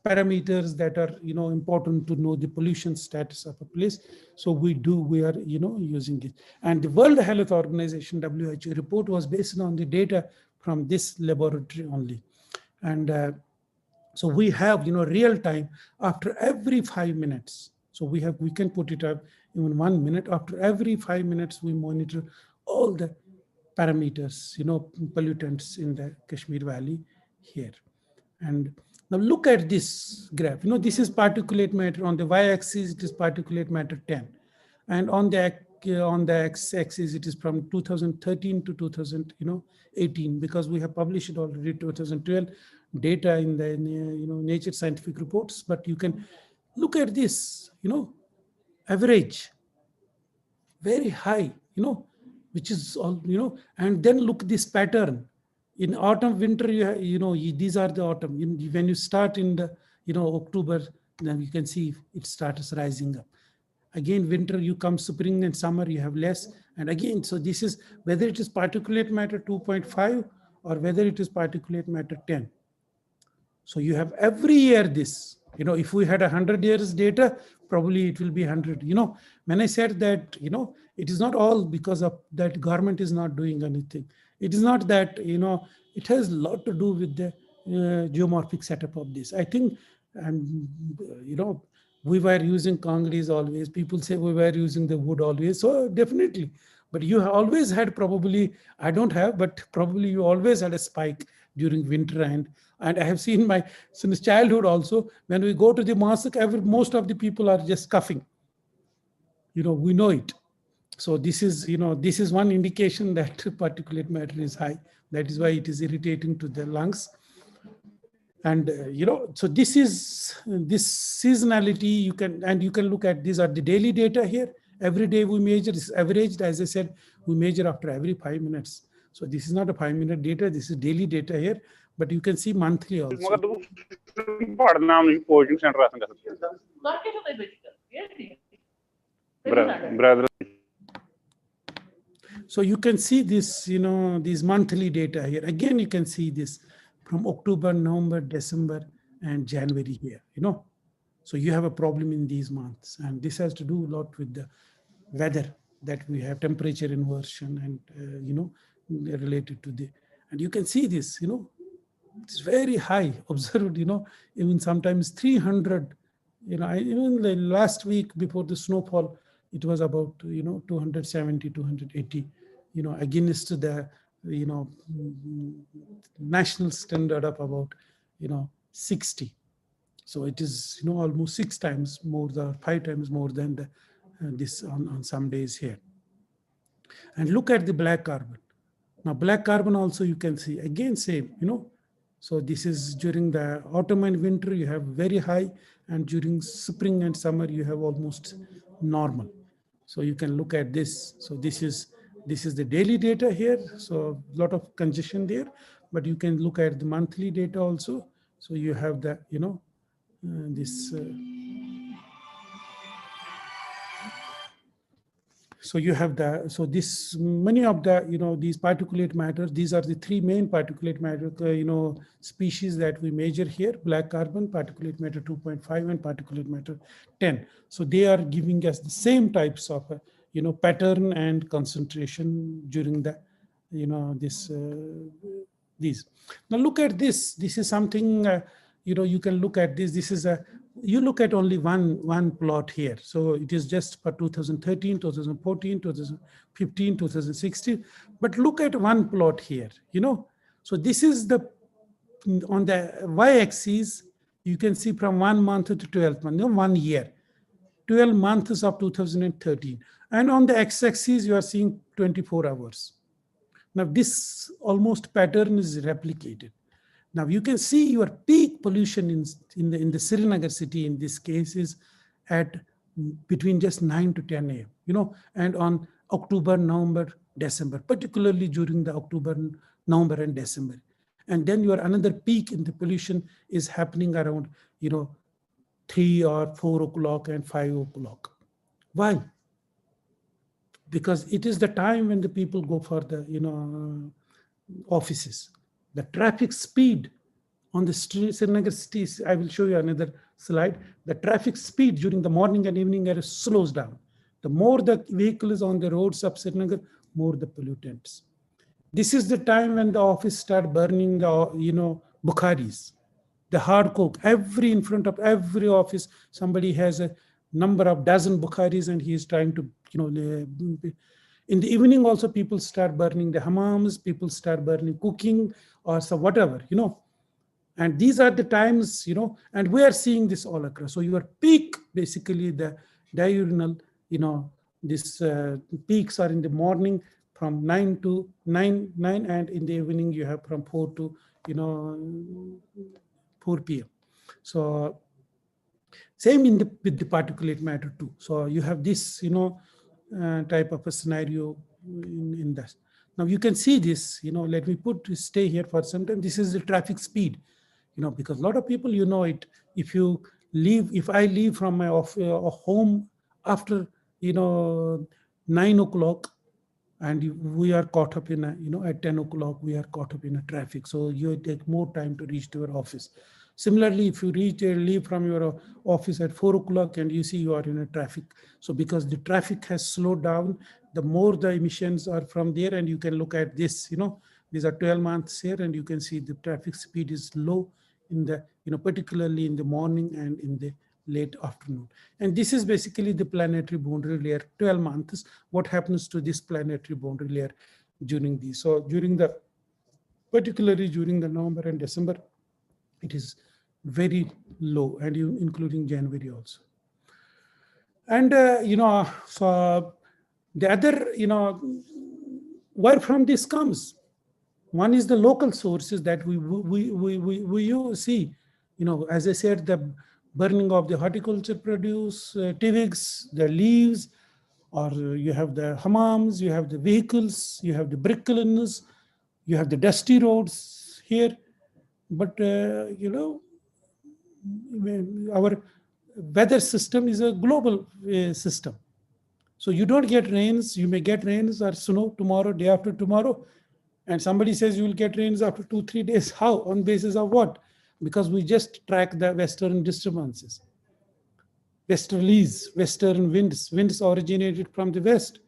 parameters that are important to know the pollution status of a place. So we are using it. And the World Health Organization WHO report was based on the data from this laboratory only. And so we have real time after every 5 minutes. So we can put it up in 1 minute. After every 5 minutes, we monitor all the parameters, pollutants in the Kashmir Valley here. And now look at this graph. This is particulate matter. On the y-axis, it is particulate matter 10. And on the x-axis, it is from 2013 to 2018, because we have published it already 2012 data in the Nature Scientific Reports. But you can look at this, average, very high, which is all, and then look this pattern. In autumn, winter, these are the autumn. When you start in the, October, then you can see it starts rising up. Again, winter, you come spring and summer, you have less. And again, so this is whether it is particulate matter 2.5 or whether it is particulate matter 10. So you have every year this, if we had 100 years data, probably it will be 100. When I said that, it is not all because of that government is not doing anything. It is not that, it has a lot to do with the geomorphic setup of this. I think, and we were using concrete always. People say we were using the wood always. So definitely, but you always had probably, I don't have, but probably you always had a spike during winter. And I have seen since childhood also, when we go to the mosque, most of the people are just coughing. We know it. So this is one indication that particulate matter is high. That is why it is irritating to the lungs. And so this seasonality, you can look at, these are the daily data here. Every day we measure, is averaged, as I said, we measure after every 5 minutes. So this is not a 5-minute data, this is daily data here, but you can see monthly also. So you can see this, these monthly data here. Again, you can see this from October, November, December, and January here, So you have a problem in these months. And this has to do a lot with the weather that we have, temperature inversion and, related to and you can see this, it's very high, observed, even sometimes 300, even the last week before the snowfall, it was about, 270, 280, against the, national standard of about, 60. So it is, almost 6 times more, 5 times more than this on some days here. And look at the black carbon. Now, black carbon also you can see, again, same, So this is during the autumn and winter, you have very high, and during spring and summer, you have almost normal. So you can look at this. So this is the daily data here. So a lot of congestion there, but you can look at the monthly data also. So you have the, this. So you have so this, many of the, these particulate matter, these are the 3 main particulate matter, species that we measure here: black carbon, particulate matter 2.5, and particulate matter 10. So they are giving us the same types of, pattern and concentration during the, these. Now look at this. This is something, you can look at this. This is you look at only one plot here. So it is just for 2013, 2014, 2015, 2016. But look at one plot here, So this is on the y-axis, you can see from 1 month to 12 months, 1 year, 12 months of 2013. And on the x-axis, you are seeing 24 hours. Now this almost pattern is replicated. Now you can see your peak pollution in the Srinagar city in this case is at between just 9 to 10 a.m. And on October, November, December, particularly during the October, November, and December. And then your another peak in the pollution is happening around 3 or 4 o'clock and 5 o'clock. Why? Because it is the time when the people go for the offices. The traffic speed on the Srinagar city, I will show you another slide. The traffic speed during the morning and evening hours slows down. The more the vehicle is on the roads of Srinagar, more the pollutants. This is the time when the office start burning the bukharis, the hard coke. In front of every office, somebody has a number of dozen bukharis, and he is trying to in the evening also, people start burning the hammams, people start burning cooking or so whatever, And these are the times, and we are seeing this all across. So your peak, basically the diurnal, this peaks are in the morning from 9 to 9, and in the evening you have from 4 to, 4 p.m. So same with the particulate matter too. So you have this, type of a scenario in that. Now you can see this, let me stay here for some time. This is the traffic speed, because a lot of people, it. If I leave from my home after 9 o'clock, and we are caught up in at 10 o'clock we are caught up in a traffic, so you take more time to reach to your office. Similarly, if you leave from your office at 4 o'clock and you see you are in a traffic, so because the traffic has slowed down, the more the emissions are from there. And you can look at this, these are 12 months here, and you can see the traffic speed is low in the particularly in the morning and in the late afternoon. And this is basically the planetary boundary layer, 12 months. What happens to this planetary boundary layer during these? So particularly during the November and December, it is very low, and including January also. And so the other where from this comes, one is the local sources that we see. As I said, the burning of the horticulture produce, twigs, the leaves, or you have the hammams, you have the vehicles, you have the brick kilns, you have the dusty roads here. But our weather system is a global system. So you don't get rains. You may get rains or snow tomorrow, day after tomorrow. And somebody says you will get rains after 2-3 days. How? On basis of what? Because we just track the western disturbances. Westerlies, western winds. Winds originated from the west,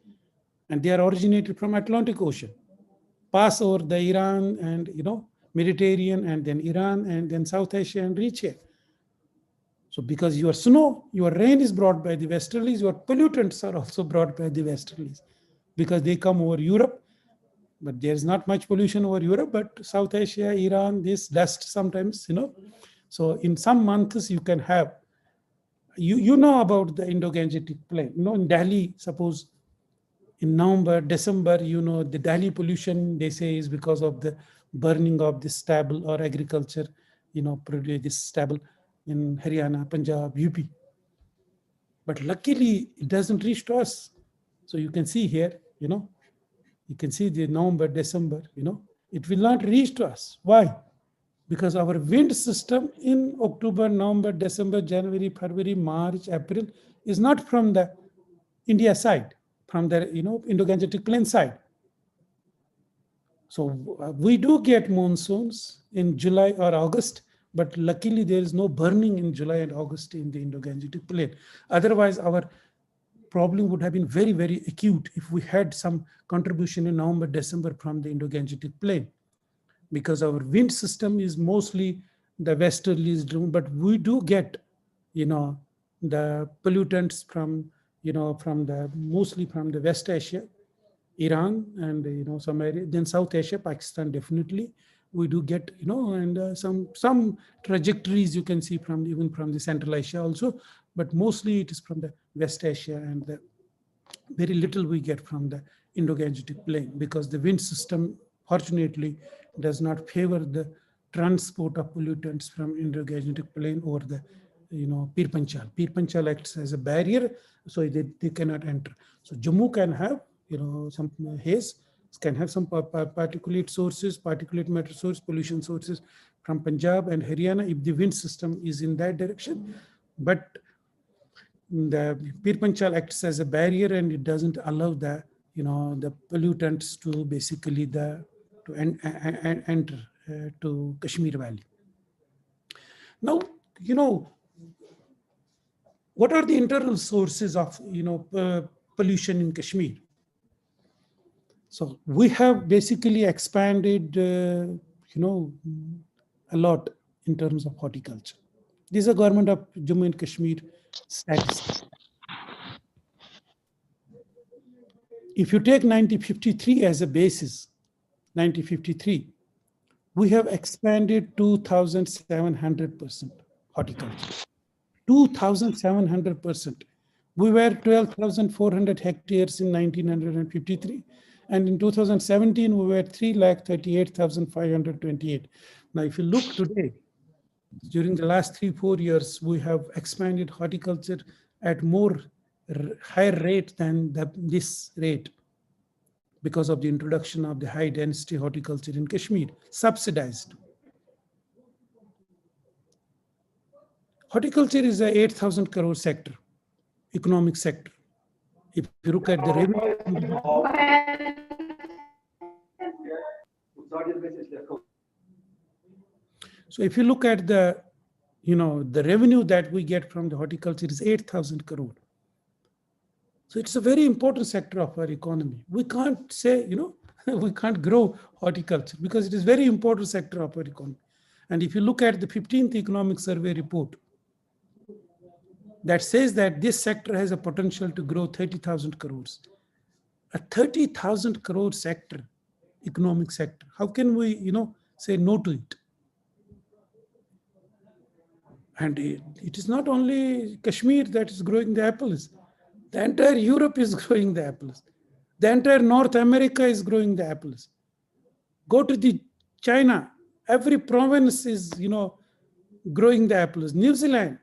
and they are originated from Atlantic Ocean. Pass over the Iran and, Mediterranean, and then Iran, and then South Asia, and reach here. So because your snow, your rain is brought by the westerlies, your pollutants are also brought by the westerlies, because they come over Europe. But there's not much pollution over Europe, but South Asia, Iran, this dust sometimes, So in some months you can have, you know about the Indo-Gangetic plain. In Delhi, suppose in November, December, the Delhi pollution, they say, is because of the burning of this stubble or agriculture, this stubble in Haryana, Punjab, UP. But luckily, it doesn't reach to us. So you can see here, you can see the November, December, it will not reach to us. Why? Because our wind system in October, November, December, January, February, March, April is not from the India side, from the Indo-Gangetic plain side. So we do get monsoons in July or August, but luckily there is no burning in July and August in the Indo-Gangetic plain. Otherwise, our problem would have been very, very acute if we had some contribution in November, December from the Indo-Gangetic plain, because our wind system is mostly the westerlies, but we do get, the pollutants from, mostly from the West Asia, Iran, and, some area, then South Asia, Pakistan, definitely. We do get, and some trajectories you can see from even from the Central Asia also, but mostly it is from the West Asia, and very little we get from the Indo-Gangetic plain, because the wind system, fortunately, does not favor the transport of pollutants from Indo-Gangetic plain over the, Pir Panchal. Pir Panchal acts as a barrier, so they cannot enter. So Jammu can have, some haze, can have some particulate sources, particulate matter source, pollution sources from Punjab and Haryana if the wind system is in that direction. But the Pir Panchal acts as a barrier, and it doesn't allow the, the pollutants to basically enter to Kashmir Valley. Now, what are the internal sources of, pollution in Kashmir? So we have basically expanded, a lot in terms of horticulture. This is a government of Jammu and Kashmir statistics. If you take 1953 as a basis, 1953, we have expanded 2,700% horticulture. 2,700%. We were 12,400 hectares in 1953. And in 2017, we were 3,38,528. Now, if you look today, during the last 3-4 years, we have expanded horticulture at higher rate than this rate, because of the introduction of the high density horticulture in Kashmir, subsidized. Horticulture is a 8,000 crore sector. economic sector. If you look at the revenue, so if you look at the, the revenue that we get from the horticulture is 8,000 crore. So it's a very important sector of our economy. We can't say, we can't grow horticulture because it is very important sector of our economy. And if you look at the 15th Economic Survey report, that says that this sector has a potential to grow 30,000 crores. A 30,000 crore sector, economic sector. How can we, say no to it? And it is not only Kashmir that is growing the apples. The entire Europe is growing the apples. The entire North America is growing the apples. Go to the China, every province is, growing the apples. New Zealand.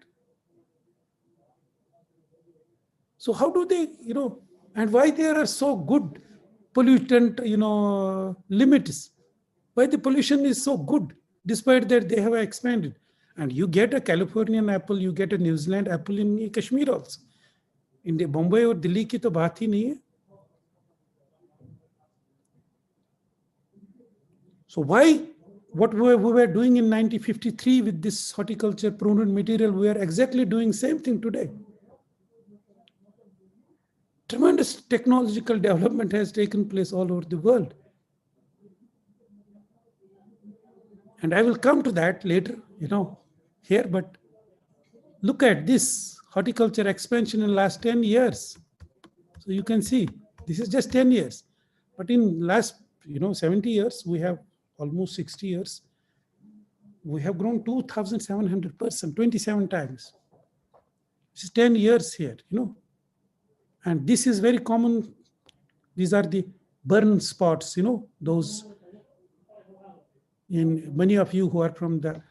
So how do they, and why there are so good pollutant, limits? Why the pollution is so good, despite that they have expanded. And you get a Californian apple, you get a New Zealand apple in Kashmir also. In the Bombay or Delhi ki to baat hi nahi hai. So why, what we were doing in 1953 with this horticulture pruned material, we are exactly doing same thing today. Tremendous technological development has taken place all over the world. And I will come to that later, here, but look at this horticulture expansion in last 10 years. So you can see, this is just 10 years. But in last, 70 years, we have almost 60 years, we have grown 2,700%, 27 times. This is 10 years here, And this is very common. These are the burn spots, those in many of you who are from the,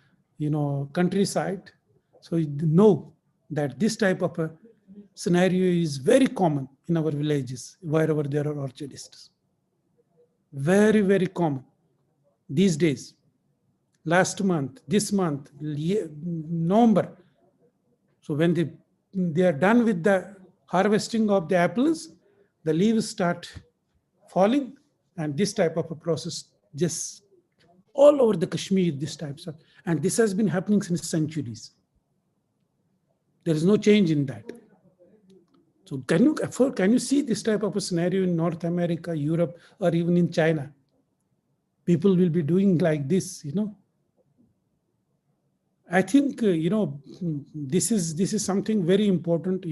countryside. So you know that this type of a scenario is very common in our villages, wherever there are orchardists. Very, very common these days. Last month, this month, November. So when they are done with the harvesting of the apples, the leaves start falling, and this type of a process just all over the Kashmir, this types of, and this has been happening since centuries. There is no change in that. So can you see this type of a scenario in North America, Europe, or even in China? People will be doing like this, I think, this is something very important,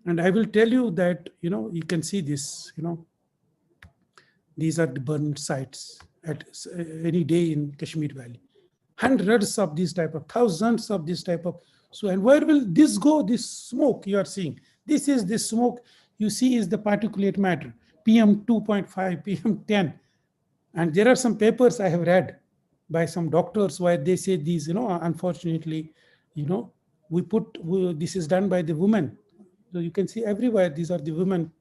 and I will tell you that, you can see this, these are the burned sites at any day in Kashmir Valley. Hundreds of these type of, thousands of this type of. So, and where will this go? This smoke you are seeing. This is the smoke you see is the particulate matter, PM 2.5, PM 10. And there are some papers I have read by some doctors where they say these, unfortunately, this is done by the women. So you can see everywhere, these are the women.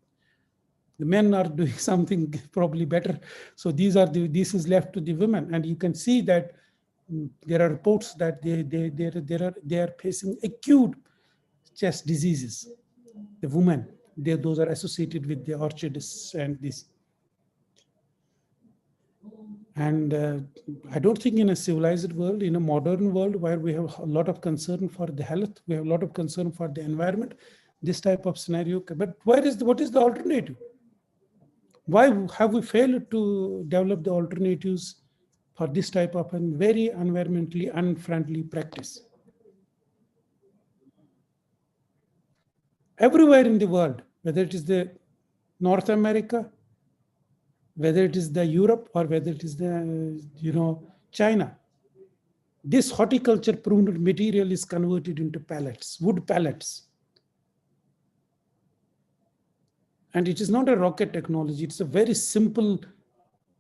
The men are doing something probably better. So this is left to the women. And you can see that there are reports that they are facing acute chest diseases. The women, those are associated with the orchardists and this. And I don't think in a civilized world, in a modern world where we have a lot of concern for the health, we have a lot of concern for the environment, this type of scenario. But what is the alternative? Why have we failed to develop the alternatives for this type of a very environmentally unfriendly practice? Everywhere in the world, whether it is the North America, whether it is the Europe, or whether it is the, China, this horticulture pruned material is converted into pellets, wood pellets. And it is not a rocket technology. It's a very simple,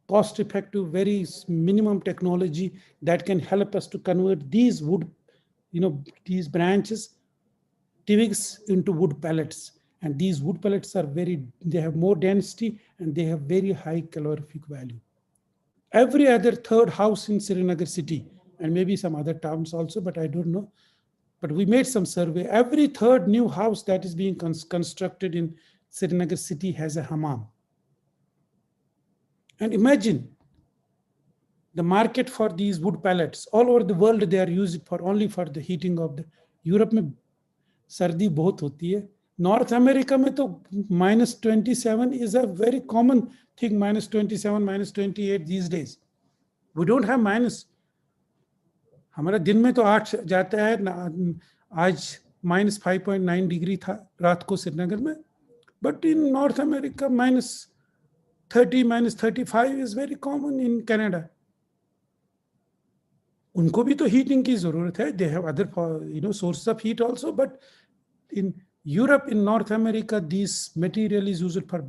cost-effective, very minimum technology that can help us to convert these wood, these branches, twigs into wood pellets. And these wood pellets are they have more density and they have very high calorific value. Every other third house in Srinagar city, and maybe some other towns also, but I don't know, but we made some survey. Every third new house that is being constructed in Srinagar city has a hammam. And imagine the market for these wood pellets all over the world, they are used for only for the heating of the Europe में सर्दी बहुत होती है. North America में तो -27 is a very common thing, -27, -28 these days. We don't have minus. हमारा दिन में तो 8 जाता है, आज -5.9 डिग्री था रात को श्रीनगर में, but in North America -30, -35 is very common in Canada. उनको भी तो हीटिंग की जरूरत है. They have other sources of heat also, but in Europe, in North America, this material is used for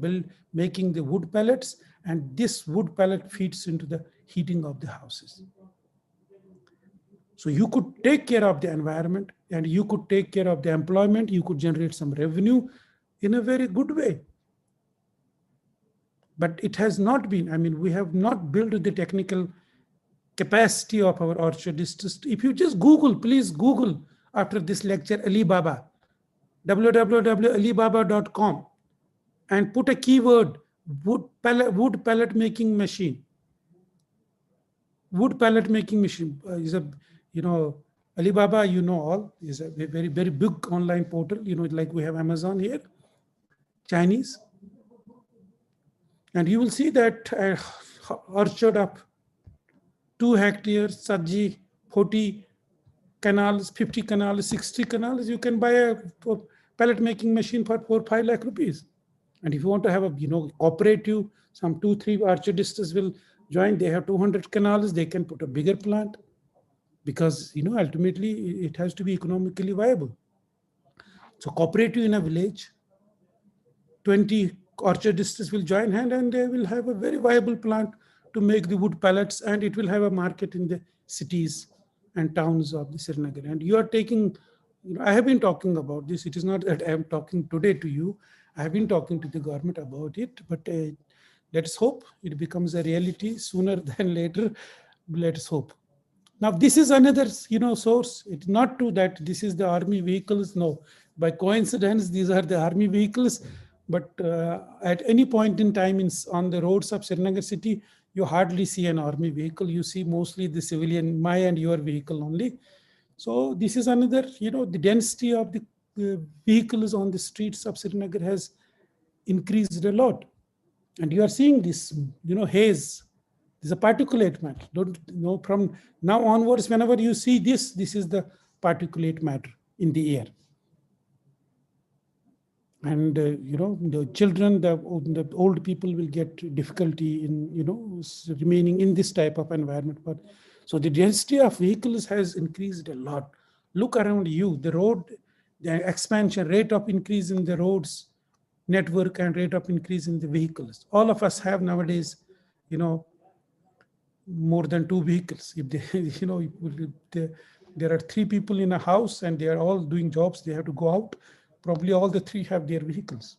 making the wood pellets, and this wood pellet feeds into the heating of the houses. So you could take care of the environment, and you could take care of the employment, you could generate some revenue in a very good way. But it has not been, I mean, we have not built the technical capacity of our orchardists. If you just Google, please Google after this lecture, Alibaba, www.alibaba.com, and put a keyword, wood pellet making machine. Wood pellet making machine is a, Alibaba, all, is a very, very big online portal, like we have Amazon here, Chinese. And you will see that orchard of 2 hectares, Saji, 40 canals, 50 canals, 60 canals, you can buy a pellet making machine for 4-5 lakh rupees. And if you want to have a cooperative, some 2-3 orchardists will join, they have 200 canals, they can put a bigger plant, because ultimately it has to be economically viable. So cooperative in a village, 20 orchardists will join hand, and they will have a very viable plant to make the wood pellets, and it will have a market in the cities and towns of the Srinagar. And you are taking, I have been talking about this. It is not that I am talking today to you. I have been talking to the government about it, but let's hope it becomes a reality sooner than later. Let's hope. Now, this is another, source. It's not true that this is the army vehicles. No, by coincidence, these are the army vehicles. But at any point in time on the roads of Srinagar city, you hardly see an army vehicle. You see mostly the civilian, my and your vehicle only. So this is another, the density of the vehicles on the streets of Srinagar has increased a lot. And you are seeing this, haze. This is a particulate matter. From now onwards, whenever you see this is the particulate matter in the air. And, the children, the old people will get difficulty in, remaining in this type of environment. But so the density of vehicles has increased a lot. Look around you, the expansion rate of increase in the roads network and rate of increase in the vehicles. All of us have nowadays, more than 2 vehicles. If they, there are 3 people in a house and they are all doing jobs, they have to go out. Probably all the 3 have their vehicles.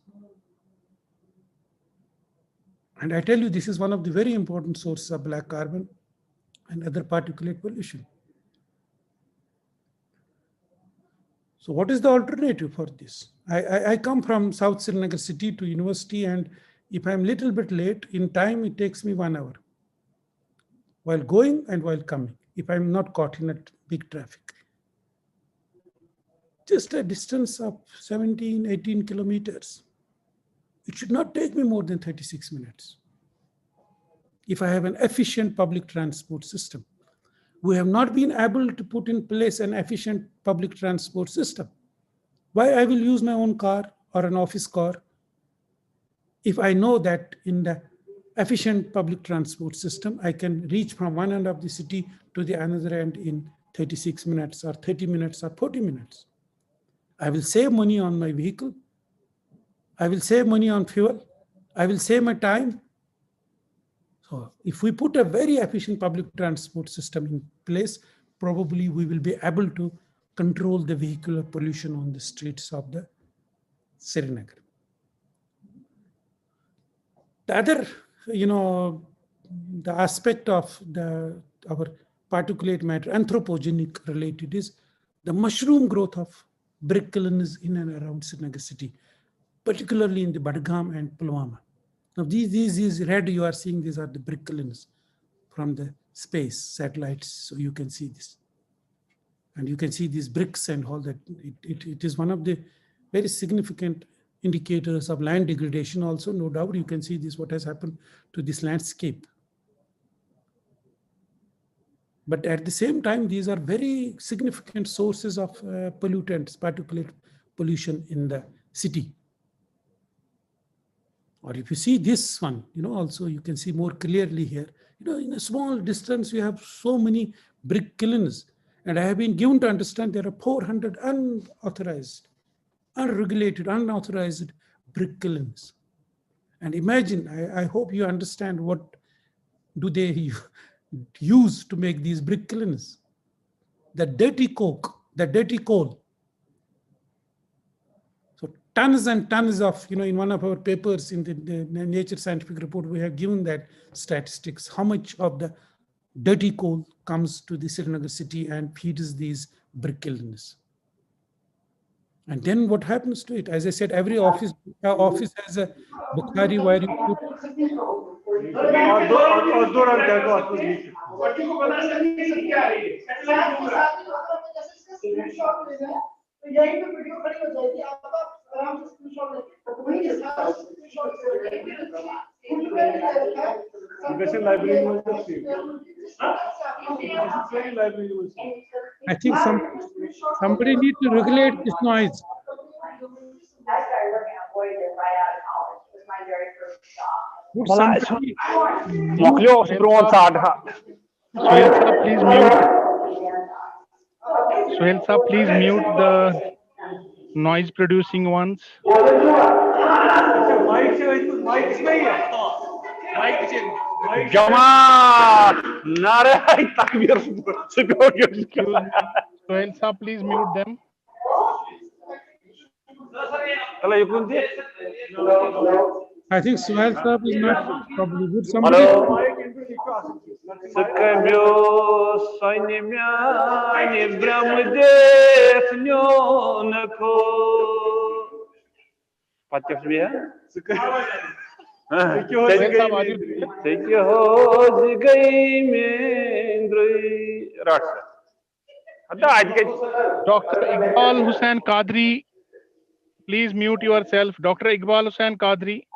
And I tell you, this is one of the very important sources of black carbon and other particulate pollution. So what is the alternative for this? I come from South Srinagar city to university, and if I'm little bit late in time, it takes me 1 hour while going and while coming, if I'm not caught in a big traffic. Just a distance of 17, 18 kilometers. It should not take me more than 36 minutes. If I have an efficient public transport system. We have not been able to put in place an efficient public transport system. Why I will use my own car or an office car if I know that in the efficient public transport system, I can reach from one end of the city to the another end in 36 minutes or 30 minutes or 40 minutes. I will save money on my vehicle. I will save money on fuel. I will save my time. So if we put a very efficient public transport system in place, probably we will be able to control the vehicular pollution on the streets of the Srinagar. The other, the aspect of our particulate matter, anthropogenic related, is the mushroom growth of brick kilns in and around Srinagar city, particularly in the Badgam and Pulwama. Now these red you are seeing, these are the brick kilns from the space satellites, so you can see this. And you can see these bricks and all that. It is one of the very significant indicators of land degradation also, no doubt. You can see this, what has happened to this landscape. But at the same time, these are very significant sources of pollutants, particulate pollution in the city. Or if you see this one, also you can see more clearly here, in a small distance, you have so many brick kilns. And I have been given to understand there are 400 unauthorized, unregulated, unauthorized brick kilns. And imagine, I hope you understand what do they use to make these brick kilns. The dirty coke, the dirty coal. So tons and tons of, in one of our papers in the Nature Scientific Report, we have given that statistics, how much of the dirty coal comes to the Srinagar city and feeds these brick kilns. And then what happens to it? As I said, every office has a Bukhari where you put. I think somebody need to regulate this noise. Suhail sir, please mute the noise producing ones. Suhail sir, please mute them. I think Suhail sir is not probably good. Somebody. Dr. Iqbal Hussain Qadri, please mute yourself. Dr. Iqbal Hussain Qadri.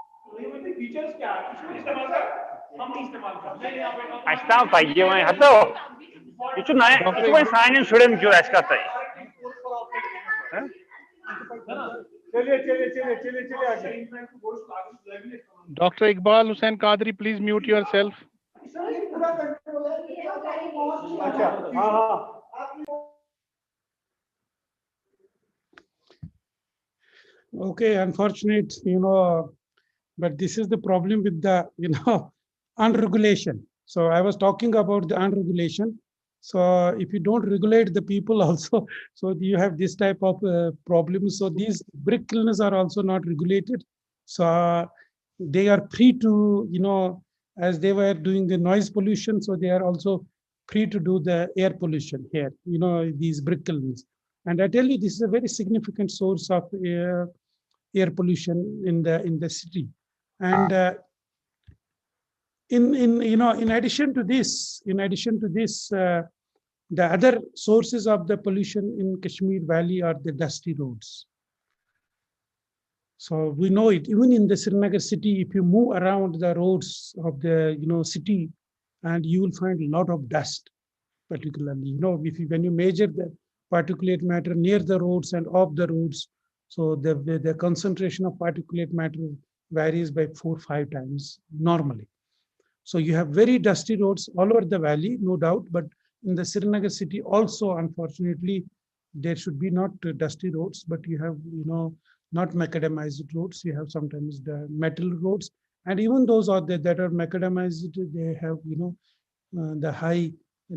Dr. Iqbal Hussain Qadri, please mute yourself. Okay, unfortunate, but this is the problem with the, unregulation. So I was talking about the unregulation. So if you don't regulate the people also, so you have this type of problems. So these brick kilns are also not regulated. So they are free to, as they were doing the noise pollution, so they are also free to do the air pollution here, these brick kilns. And I tell you, this is a very significant source of air pollution in the city. And in addition to this, the other sources of the pollution in Kashmir Valley are the dusty roads. So we know it, even in the Srinagar city, if you move around the roads of the city, and you will find a lot of dust, particularly, when you measure the particulate matter near the roads and off the roads, so the concentration of particulate matter varies by 4 or 5 times normally. So you have very dusty roads all over the valley, no doubt, but in the Srinagar city also, unfortunately, there should be not dusty roads, but you have, not macadamized roads. You have sometimes the metal roads, and even those that are macadamized, they have, the high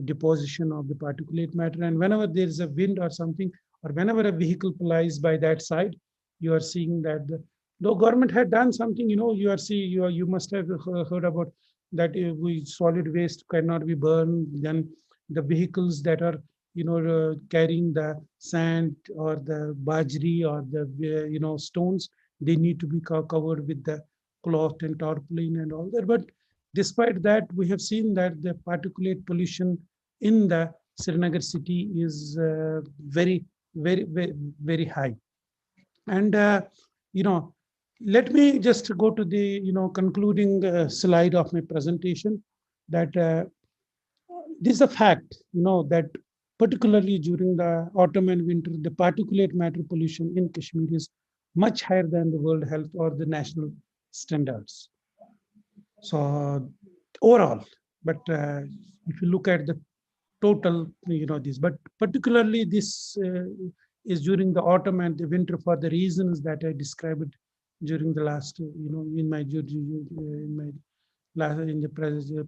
deposition of the particulate matter. And whenever there is a wind or something, or whenever a vehicle flies by that side, you are seeing that the government had done something. You must have heard about that. Solid waste cannot be burned. Then the vehicles that are carrying the sand or the bajri or the stones. They need to be covered with the cloth and tarpaulin and all that. But despite that, we have seen that the particulate pollution in the Srinagar city is very, very, very, very high. And let me just go to the concluding slide of my presentation. That this is a fact, that particularly during the autumn and winter, the particulate matter pollution in Kashmir is much higher than the World Health or the national standards. So overall, but if you look at the total, this, but particularly this is during the autumn and the winter for the reasons that I described during the last, in my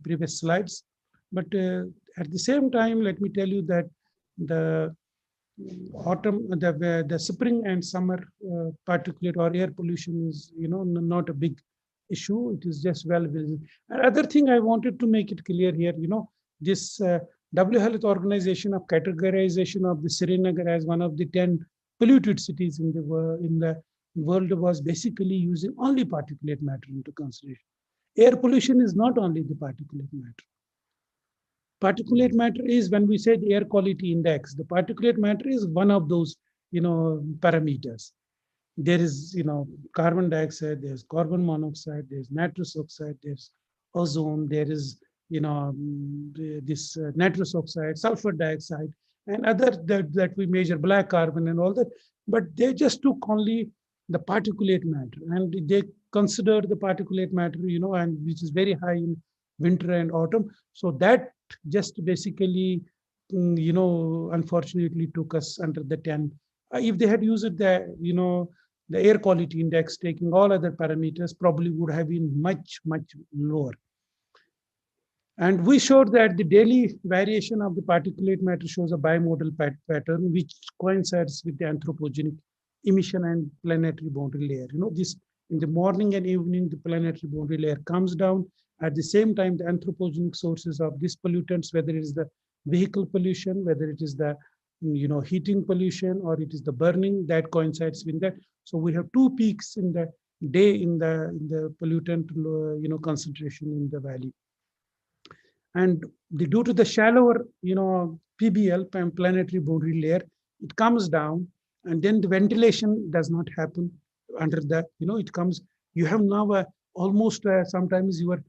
previous slides. But at the same time, let me tell you that the autumn, the spring and summer particulate or air pollution is, not a big issue. It is just well visible. Another thing I wanted to make it clear here, this WHO Health Organization of categorization of the Srinagar as one of the 10 polluted cities in the world was basically using only particulate matter into consideration. Air pollution is not only the particulate matter. Particulate matter is, when we say the air quality index, the particulate matter is one of those, parameters. There is, carbon dioxide, there's carbon monoxide, there's nitrous oxide, there's ozone, there is, this nitrous oxide, sulfur dioxide, and other that we measure, black carbon and all that. But they just took only the particulate matter, and they considered the particulate matter, and which is very high in winter and autumn. So that just basically, unfortunately took us under the 10. If they had used the, the air quality index, taking all other parameters, probably would have been much, much lower. And we showed that the daily variation of the particulate matter shows a bimodal pattern, which coincides with the anthropogenic emission and planetary boundary layer. This in the morning and evening, the planetary boundary layer comes down. At the same time, the anthropogenic sources of these pollutants, whether it is the vehicle pollution, whether it is the heating pollution, or it is the burning, that coincides with that. So we have two peaks in the day in the pollutant concentration in the valley. And due to the shallower PBL, planetary boundary layer, it comes down, and then the ventilation does not happen under that. It comes. You have now almost sometimes you are.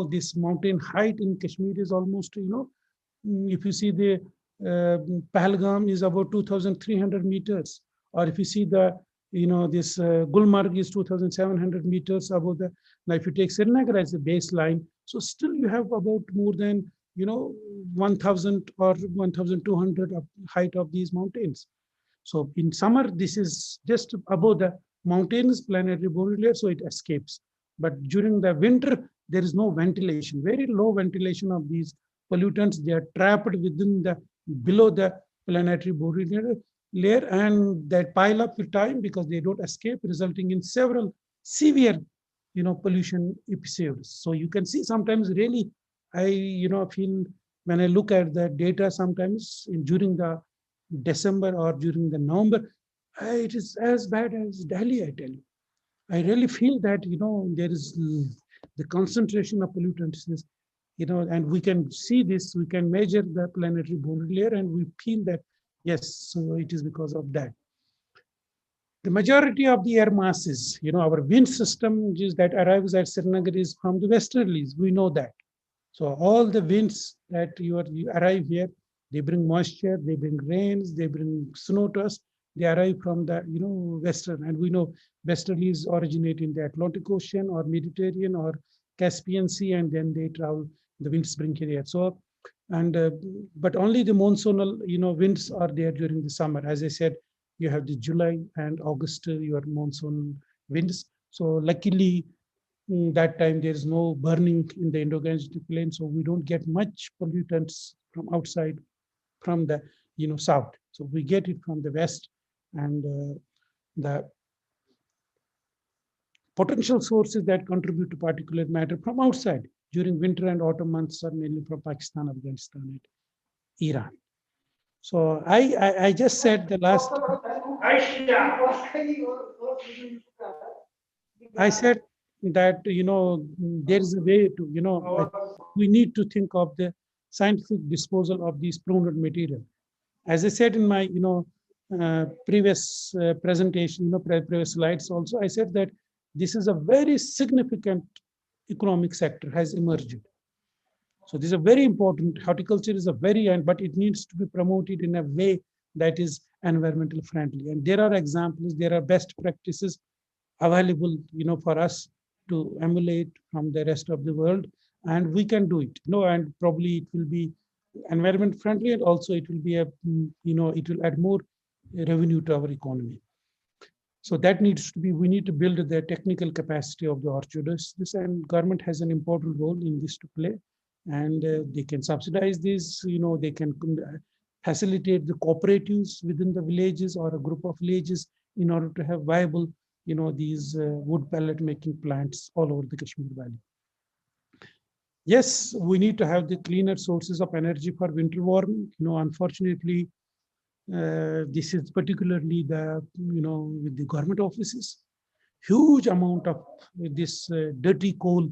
This mountain height in Kashmir is almost, if you see the Pahalgam is about 2,300 meters, or if you see the, this Gulmarg is 2,700 meters above the. Now, if you take Srinagar as a baseline, so still you have about more than 1,000 or 1,200 of height of these mountains. So in summer, this is just above the mountains planetary boundary layer, so it escapes. But during the winter, there is no ventilation, very low ventilation of these pollutants. They are trapped within below the planetary boundary layer, and that pile up with time because they don't escape, resulting in several severe, pollution episodes. So you can see sometimes really, I, feel when I look at the data sometimes during the December or during the November, it is as bad as Delhi, I tell you. I really feel that, there is the concentration of pollutants is, and we can see this, we can measure the planetary boundary layer, and we feel that, yes, so it is because of that. The majority of the air masses, our wind system that arrives at Srinagar is from the westerlies. We know that. So all the winds that you arrive here, they bring moisture, they bring rains, they bring snow to us. They arrive from the western, and we know westerlies originate in the Atlantic Ocean or Mediterranean or Caspian Sea, and then they travel. The winds bring here. So, and but only the monsoonal winds are there during the summer. As I said, you have the July and August your monsoon winds. So luckily, that time there is no burning in the Indo-Gangetic plain, so we don't get much pollutants from outside, from the south. So we get it from the west, and the potential sources that contribute to particulate matter from outside during winter and autumn months are mainly from Pakistan, Afghanistan, and Iran. So I just said the last. I said that there is a way to we need to think of the scientific disposal of these polluted material. As I said in my previous presentation, previous slides also, I said that this is a very significant economic sector has emerged. So this is a very important. Horticulture is a very, but it needs to be promoted in a way that is environmental friendly. And there are examples, there are best practices available, for us to emulate from the rest of the world, and we can do it. And probably it will be environment friendly, and also it will be it will add more revenue to our economy. So that needs to be, we need to build the technical capacity of the orchardists. This, and government has an important role in this to play, and they can subsidize this. They can facilitate the cooperatives within the villages or a group of villages in order to have viable, these wood pellet making plants all over the Kashmir Valley. Yes, we need to have the cleaner sources of energy for winter warming. Unfortunately, this is particularly with the government offices. Huge amount of this dirty coal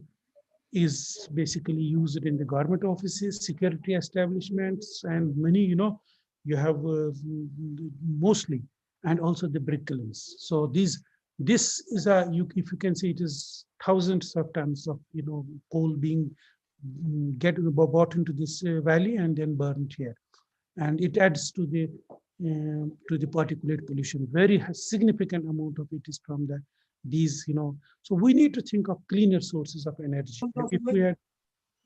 is basically used in the government offices, security establishments, and many, you have mostly, and also the brick kilns. So this is if you can say, it is thousands of tons of coal being bought into this valley and then burned here, and it adds to the particulate pollution. Very significant amount of it is from these. So we need to think of cleaner sources of energy. If we had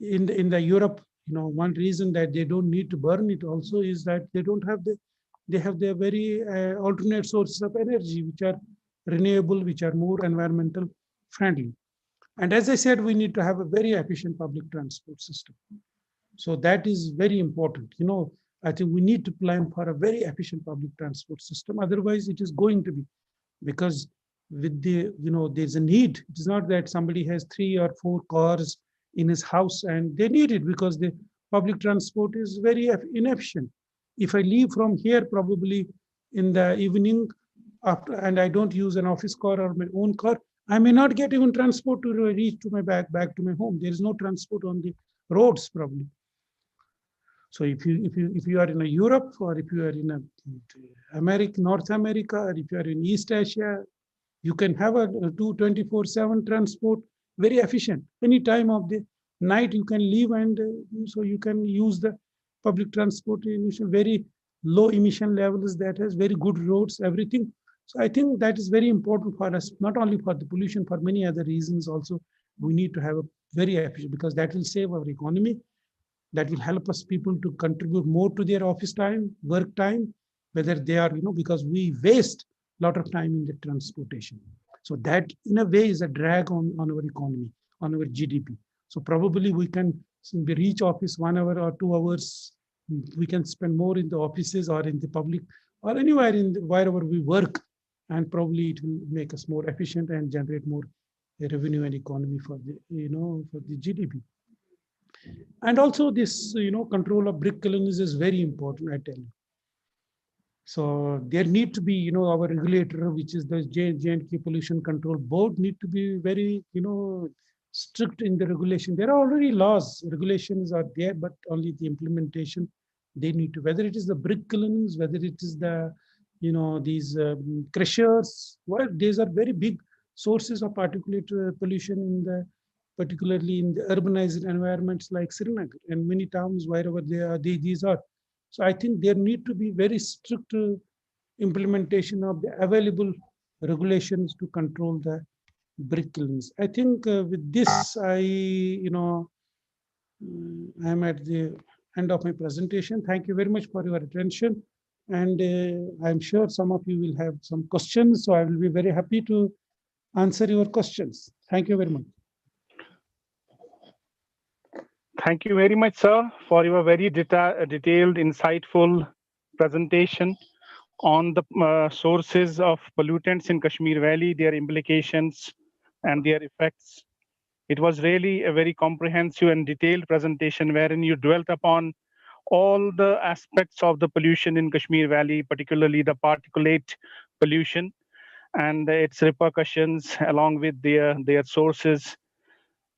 in the Europe, one reason that they don't need to burn it also is that they have their very alternate sources of energy, which are renewable, which are more environmental friendly. And as I said, we need to have a very efficient public transport system. So that is very important. I think we need to plan for a very efficient public transport system. Otherwise, it is going to be, because with the, there's a need. It is not that somebody has 3 or 4 cars in his house and they need it, because the public transport is very inefficient. If I leave from here probably in the evening after, and I don't use an office car or my own car, I may not get even transport to reach to my back to my home. There is no transport on the roads probably. So if you are in a Europe, or if you are in a North America, or if you are in East Asia, you can have a 24/7 transport, very efficient. Any time of the night you can leave, and so you can use the public transport in very low emission levels, that has very good roads, everything. So I think that is very important for us, not only for the pollution, for many other reasons also. We need to have a very efficient, because that will save our economy. That will help us people to contribute more to their office time, work time, whether they are, because we waste a lot of time in the transportation. So that in a way is a drag on our economy, on our GDP. So probably we can reach office 1 hour or 2 hours. We can spend more in the offices or in the public or anywhere wherever we work. And probably it will make us more efficient and generate more revenue and economy for the, for the GDP. And also this, control of brick kilns is very important, I tell you. So there need to be, our regulator, which is the J&K Pollution Control Board, need to be very, strict in the regulation. There are already laws, regulations are there, but only the implementation, they need to, whether it is the brick kilns, whether it is the, these crushers, well, these are very big sources of particulate pollution in the, particularly in the urbanized environments like Srinagar and many towns wherever these are. So I think there need to be very strict implementation of the available regulations to control the brick kilns. I think with this, I'm at the end of my presentation. Thank you very much for your attention. And I'm sure some of you will have some questions. So I will be very happy to answer your questions. Thank you very much. Thank you very much, sir, for your very detailed, insightful presentation on the sources of pollutants in Kashmir Valley, their implications and their effects. It was really a very comprehensive and detailed presentation wherein you dwelt upon all the aspects of the pollution in Kashmir Valley, particularly the particulate pollution and its repercussions along with their sources.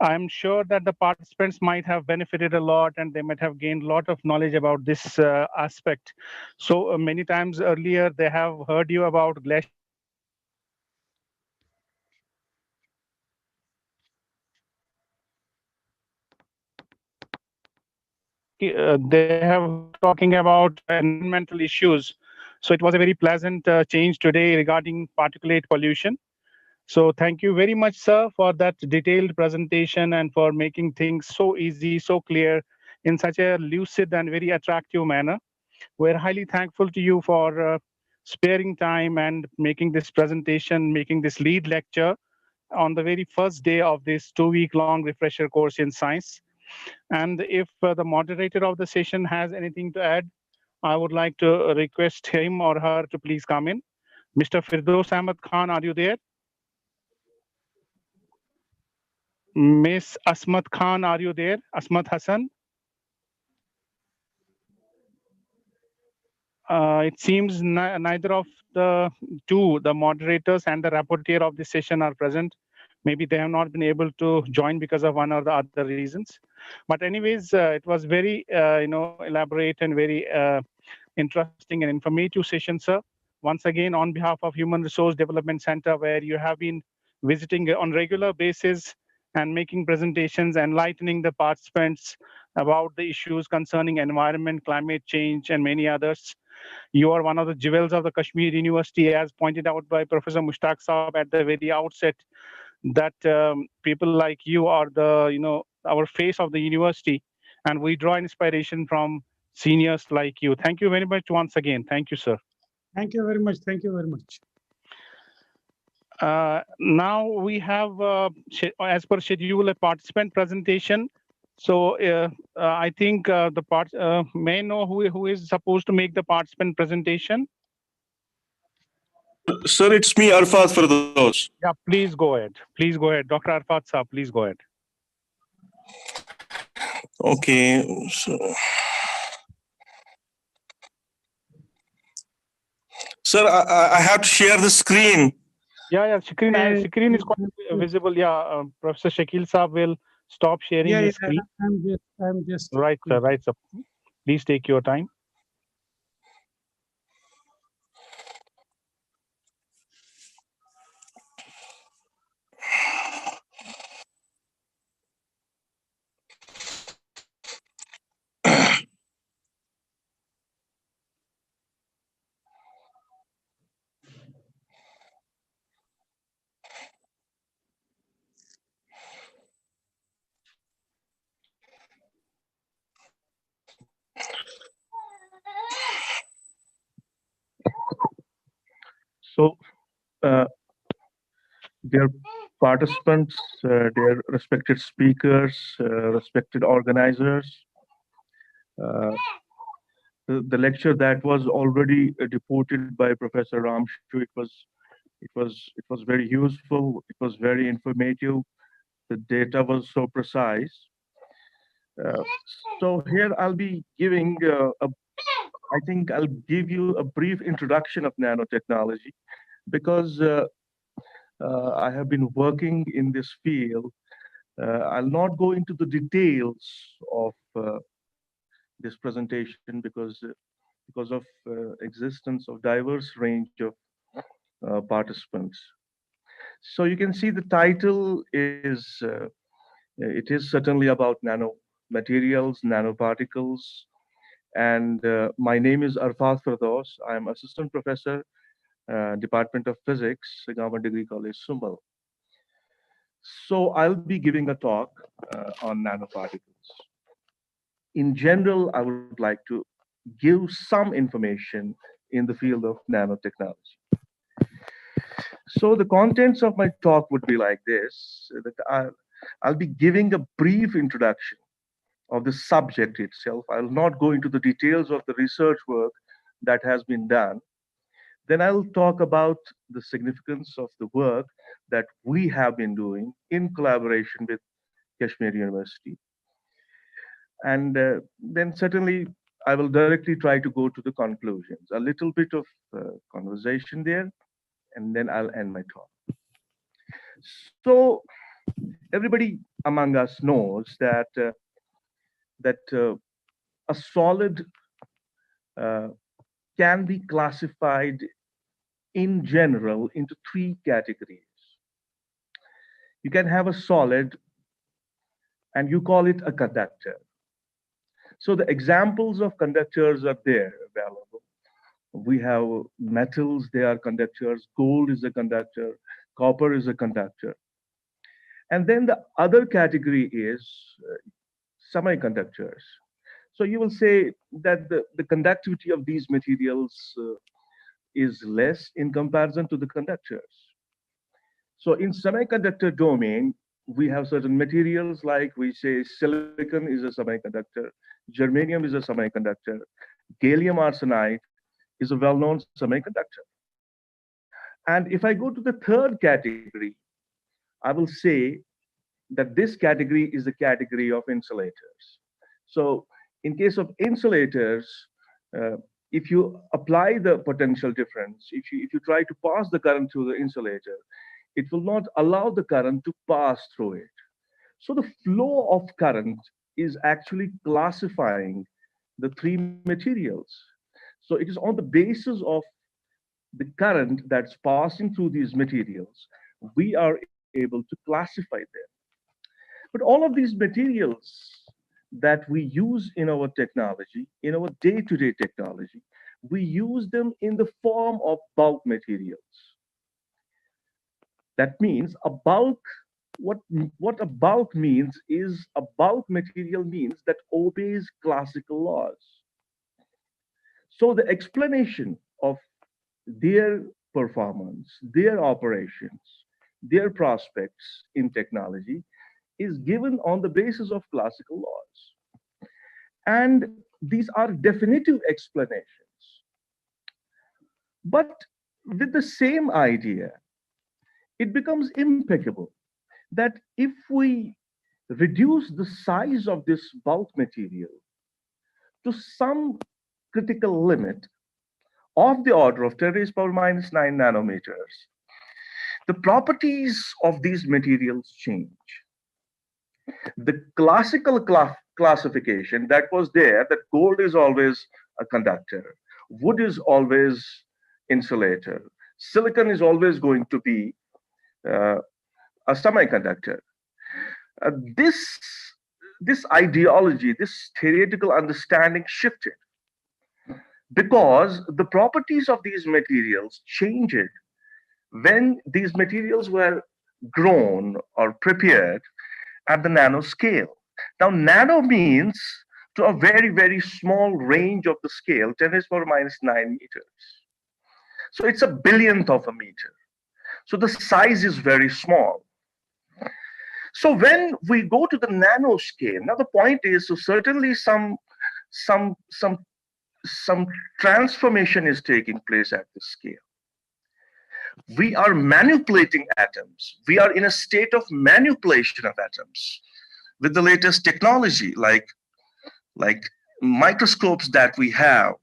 I'm sure that the participants might have benefited a lot and they might have gained a lot of knowledge about this aspect. So many times earlier, they have heard you about glaciers and glaciers melting and they have heard you talking about environmental issues. So it was a very pleasant change today regarding particulate pollution. So thank you very much, sir, for that detailed presentation and for making things so easy, so clear in such a lucid and very attractive manner. We're highly thankful to you for sparing time and making this presentation, making this lead lecture on the very first day of this 2-week long refresher course in science. And if the moderator of the session has anything to add, I would like to request him or her to please come in. Mr. Firdaus Ahmed Khan, are you there? Miss Asmat Khan, are you there? Asmat Hassan? It seems neither of the two, the moderators and the rapporteur of this session, are present. Maybe they have not been able to join because of one or the other reasons. But anyways, it was very, elaborate and very interesting and informative session, sir. Once again, on behalf of Human Resource Development Center, where you have been visiting on regular basis and making presentations, enlightening the participants about the issues concerning environment, climate change, and many others. You are one of the jewels of the Kashmir University, as pointed out by Professor Mushtaq Saab at the very outset, that people like you are our face of the university, and we draw inspiration from seniors like you. Thank you very much once again. Thank you, sir. Thank you very much. Thank you very much. Now we have, as per schedule, a participant presentation. So I think the part may I know who is supposed to make the participant presentation. Sir, it's me, Arfat Firdaus. Yeah, please go ahead. Please go ahead, Dr. Arfat Saab. Please go ahead. Okay. So, sir, I have to share the screen. Yeah, screen is quite visible. Yeah, Professor Shakil Saab will stop sharing his screen. I'm just Right, sir. Right, sir. Please take your time. So, dear participants, dear respected speakers, respected organizers, uh, the lecture that was already reported by Professor Ramshu, it was very useful. It was very informative. The data was so precise. Uh, so here I'll be giving I think I'll give you a brief introduction of nanotechnology because I have been working in this field. I'll not go into the details of this presentation because of existence of diverse range of participants. So you can see the title is it is certainly about nanomaterials, nanoparticles, and my name is Arfat Firdaus. I am assistant professor, Department of Physics, Government Degree College, Sumbal. So I'll be giving a talk on nanoparticles. In general, I would like to give some information in the field of nanotechnology. So the contents of my talk would be like this, that I'll be giving a brief introduction of the subject itself. I'll not go into the details of the research work that has been done. Then I'll talk about the significance of the work that we have been doing in collaboration with Kashmir University. And then certainly I will directly try to go to the conclusions. A little bit of conversation there, and then I'll end my talk. So everybody among us knows that a solid uh, can be classified in general into three categories. You can have a solid, and you call it a conductor. So the examples of conductors are there available. We have metals, they are conductors. Gold is a conductor. Copper is a conductor. And then the other category is semiconductors. So you will say that the conductivity of these materials is less in comparison to the conductors. So in semiconductor domain, we have certain materials like we say silicon is a semiconductor, germanium is a semiconductor, gallium arsenide is a well-known semiconductor. And if I go to the third category, I will say that this category is the category of insulators. So in case of insulators, if you apply the potential difference, if you try to pass the current through the insulator, it will not allow the current to pass through it. So the flow of current is actually classifying the three materials. So it is on the basis of the current that's passing through these materials, we are able to classify them. But all of these materials that we use in our technology, in our day-to-day technology, we use them in the form of bulk materials. That means a bulk, what a bulk means is a bulk material means that obeys classical laws. So the explanation of their performance, their operations, their prospects in technology is given on the basis of classical laws. And these are definitive explanations. But with the same idea, it becomes impeccable that if we reduce the size of this bulk material to some critical limit of the order of 10 raised power minus 9 nanometers, the properties of these materials change. The classical classification that was there, that gold is always a conductor, wood is always insulator, silicon is always going to be a semiconductor. This ideology, this theoretical understanding shifted because the properties of these materials changed when these materials were grown or prepared at the nano scale. Now, nano means to a very, very small range of the scale, 10 raised power minus 9 meters. So it's a billionth of a meter. So the size is very small. So when we go to the nano scale, now the point is, so certainly some transformation is taking place at this scale. We are manipulating atoms. We are in a state of manipulation of atoms with the latest technology, like microscopes that we have,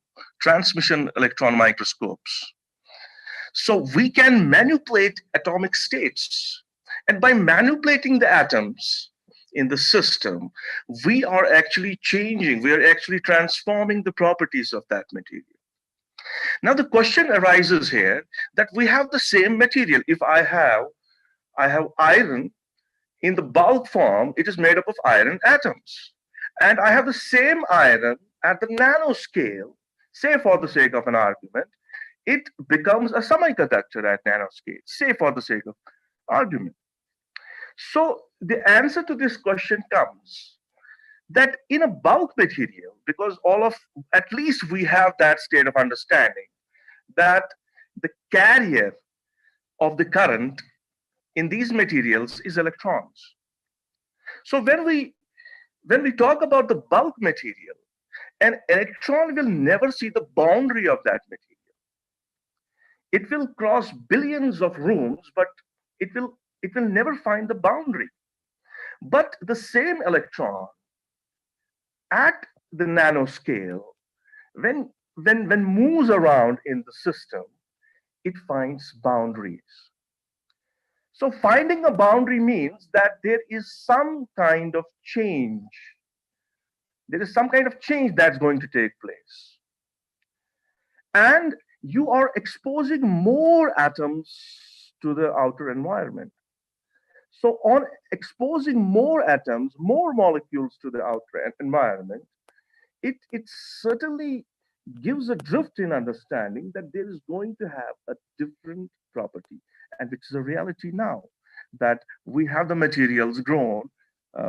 transmission electron microscopes. So we can manipulate atomic states. And by manipulating the atoms in the system, we are actually changing, we are actually transforming the properties of that material. Now the question arises here that we have the same material. If I have iron in the bulk form, it is made up of iron atoms. And I have the same iron at the nanoscale, say for the sake of an argument, it becomes a semiconductor at nanoscale, say for the sake of argument. So the answer to this question comes that in a bulk material, because at least we have that state of understanding that the carrier of the current in these materials is electrons. So when we talk about the bulk material, an electron will never see the boundary of that material. It will cross billions of rooms, but it will never find the boundary. But the same electron at the nanoscale when moves around in the system, it finds boundaries. So finding a boundary means that there is some kind of change. There is some kind of change that's going to take place. And you are exposing more atoms to the outer environment. So on exposing more atoms, more molecules to the outer environment, it certainly gives a drift in understanding that there is going to have a different property, and which is a reality now, that we have the materials grown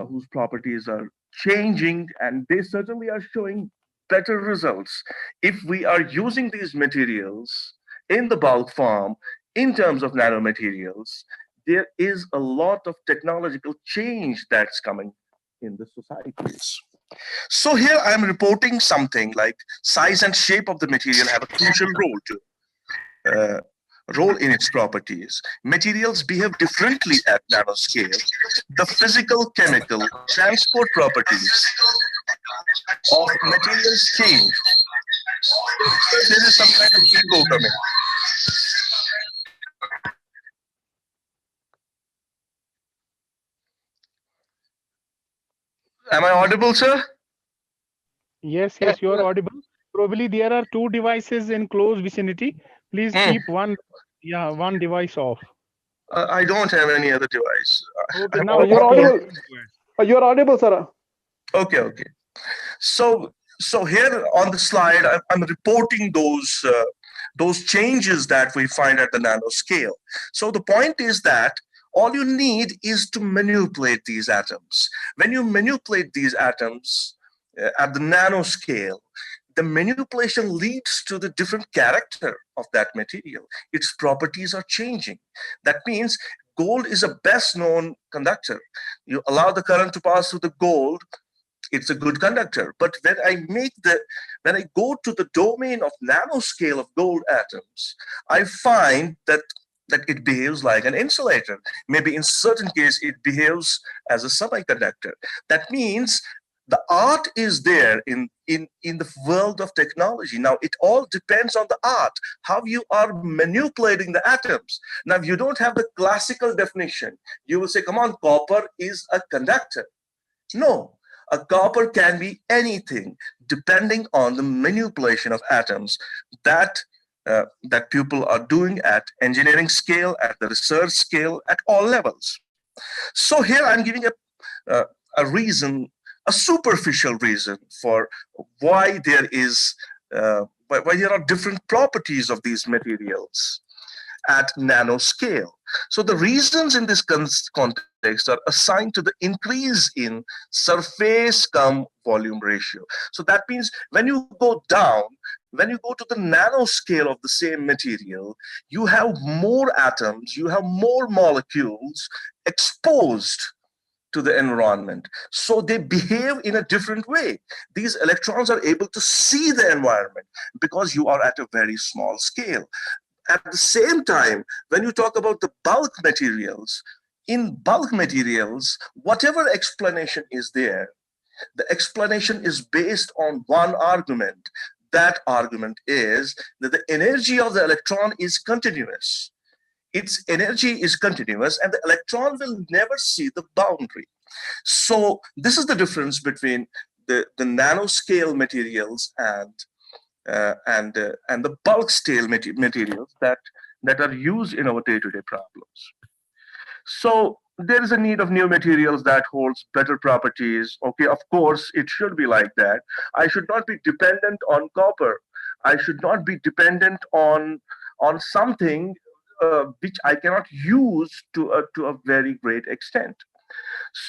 whose properties are changing, and they certainly are showing better results if we are using these materials in the bulk form in terms of nanomaterials. There is a lot of technological change that's coming in the societies. So here I'm reporting something like size and shape of the material have a crucial role in its properties. Materials behave differently at nanoscale. The physical, chemical, transport properties of materials change. There is some kind of echo coming. Am I audible, sir? Yes, you are audible. Probably there are two devices in close vicinity. Please keep one device off. I don't have any other device. Okay, now you're audible. You're audible, sir. Okay. So here on the slide, I'm reporting those changes that we find at the nanoscale. So the point is that all you need is to manipulate these atoms. When you manipulate these atoms at the nanoscale, the manipulation leads to the different character of that material. Its properties are changing. That means gold is a best known conductor. You allow the current to pass through the gold, it's a good conductor. But when I go to the domain of nanoscale of gold atoms, I find that it behaves like an insulator. Maybe in certain case, it behaves as a semiconductor. That means the art is there in the world of technology. Now, it all depends on the art, how you are manipulating the atoms. Now, you don't have the classical definition. You will say, come on, copper is a conductor. No, a copper can be anything depending on the manipulation of atoms that people are doing at engineering scale, at the research scale, at all levels. So here I'm giving a reason, a superficial reason for why there are different properties of these materials at nanoscale. So the reasons in this context are assigned to the increase in surface cum volume ratio. So that means when you go down, when you go to the nanoscale of the same material, you have more atoms, you have more molecules exposed to the environment. So they behave in a different way. These electrons are able to see the environment because you are at a very small scale. At the same time, when you talk about the bulk materials, in bulk materials, whatever explanation is there, the explanation is based on one argument. That argument is that the energy of the electron is continuous. Its energy is continuous, and the electron will never see the boundary. So this is the difference between the nanoscale materials and the bulk scale materials that are used in our day-to-day problems. So there is a need of new materials that holds better properties. Okay, of course, it should be like that. I should not be dependent on copper. I should not be dependent on something which I cannot use to a very great extent.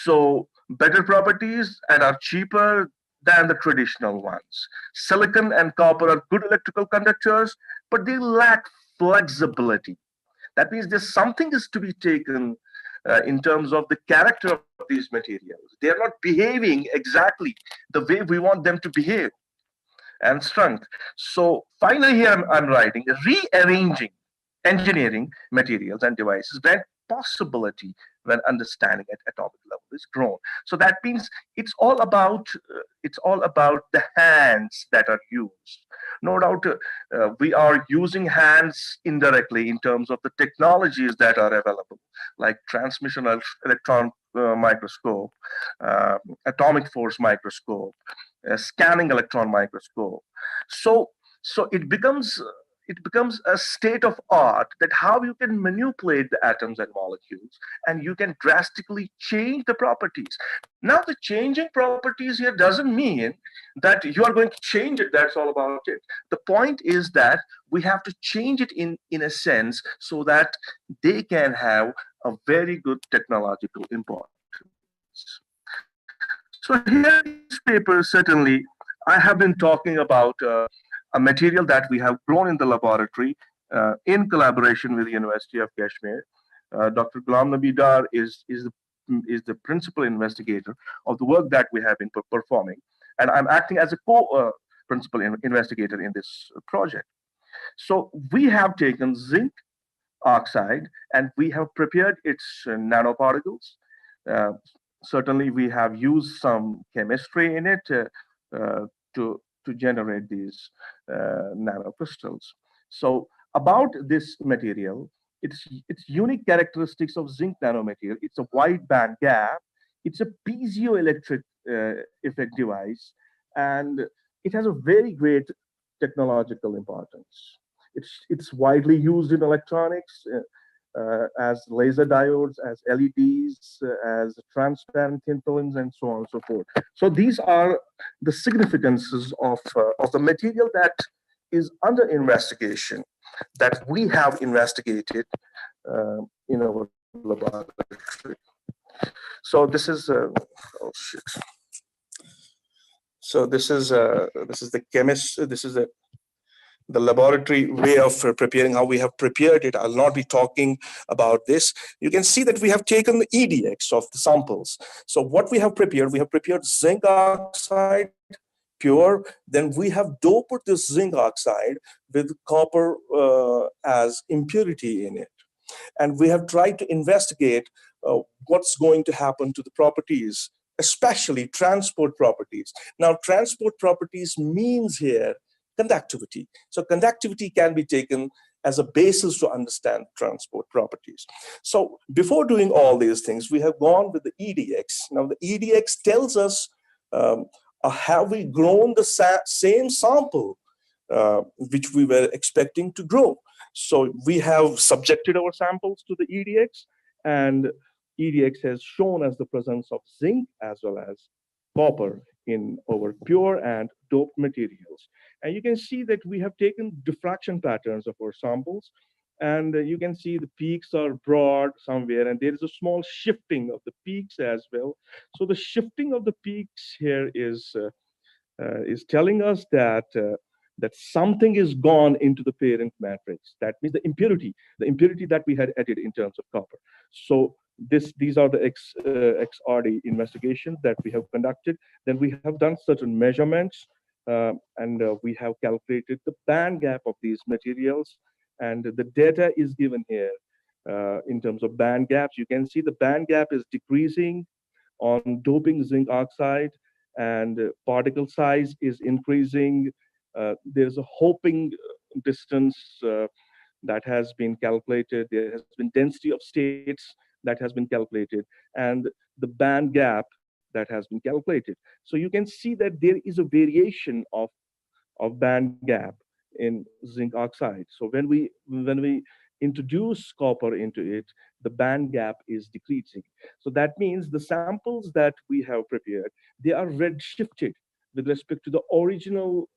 So better properties and are cheaper than the traditional ones. Silicon and copper are good electrical conductors, but they lack flexibility. That means there's something is to be taken in terms of the character of these materials. They are not behaving exactly the way we want them to behave and strength. So finally here I'm writing, rearranging engineering materials and devices grant possibility when understanding at atomic level is grown. So that means it's all about the hands that are used. No doubt, we are using hands indirectly in terms of the technologies that are available, like transmission electron microscope, atomic force microscope, scanning electron microscope. So it becomes a state of art that how you can manipulate the atoms and molecules, and you can drastically change the properties. Now, the changing properties here doesn't mean that you are going to change it. That's all about it. The point is that we have to change it in a sense so that they can have a very good technological importance. So here in this paper, certainly, I have been talking about a material that we have grown in the laboratory in collaboration with the University of Kashmir. Dr. Ghulam Nabi Dar is the principal investigator of the work that we have been performing, and I'm acting as a co-principal investigator in this project. So we have taken zinc oxide and we have prepared its nanoparticles. Uh, Certainly, we have used some chemistry in it to generate these nanocrystals. So about this material, its unique characteristics of zinc nanomaterial. It's a wide band gap. It's a piezoelectric effect device, and it has a very great technological importance. It's widely used in electronics. As laser diodes, as LEDs, as transparent thin films, and so on and so forth. So these are the significances of the material that is under investigation, that we have investigated in our laboratory. So this is oh shit. So this is the chemist. This is the laboratory way of preparing, how we have prepared it. I'll not be talking about this. You can see that we have taken the EDX of the samples. So what we have prepared zinc oxide, pure, then we have doped this zinc oxide with copper as impurity in it. And we have tried to investigate what's going to happen to the properties, especially transport properties. Now, transport properties means here conductivity. So conductivity can be taken as a basis to understand transport properties. So before doing all these things, we have gone with the EDX. Now the EDX tells us, have we grown the same sample which we were expecting to grow? So we have subjected our samples to the EDX, and EDX has shown us the presence of zinc as well as copper in our pure and doped materials. And you can see that we have taken diffraction patterns of our samples, and you can see the peaks are broad somewhere, and there is a small shifting of the peaks as well. So the shifting of the peaks here is telling us that that something is gone into the parent matrix. That means the impurity that we had added in terms of copper. So these are the XRD investigations that we have conducted. Then we have done certain measurements, and we have calculated the band gap of these materials, and the data is given here in terms of band gaps. You can see the band gap is decreasing on doping zinc oxide, and particle size is increasing. There's a Hoping distance that has been calculated. There has been density of states that has been calculated, and the band gap that has been calculated. So you can see that there is a variation of band gap in zinc oxide. So when we introduce copper into it, the band gap is decreasing. So that means the samples that we have prepared, they are redshifted with respect to the original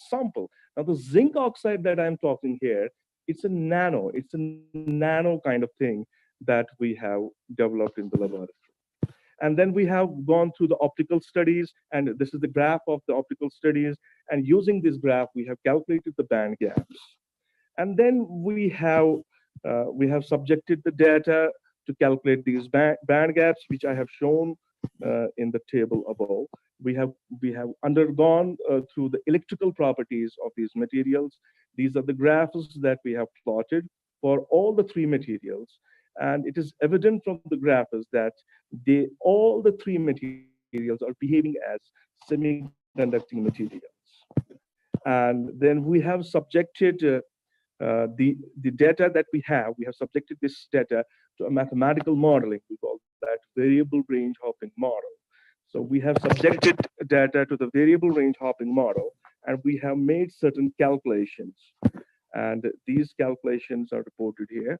sample. Now the zinc oxide that I'm talking here, it's a nano kind of thing that we have developed in the laboratory. And then we have gone through the optical studies, and this is the graph of the optical studies. And using this graph, we have calculated the band gaps. And then we have subjected the data to calculate these band gaps, which I have shown in the table above. We have undergone through the electrical properties of these materials. These are the graphs that we have plotted for all the three materials. And it is evident from the graphs that all the three materials are behaving as semiconducting materials. And then we have subjected the data that we have subjected this data to a mathematical modeling. We call that variable range hopping model. So we have subjected data to the variable range hopping model, and we have made certain calculations. And these calculations are reported here.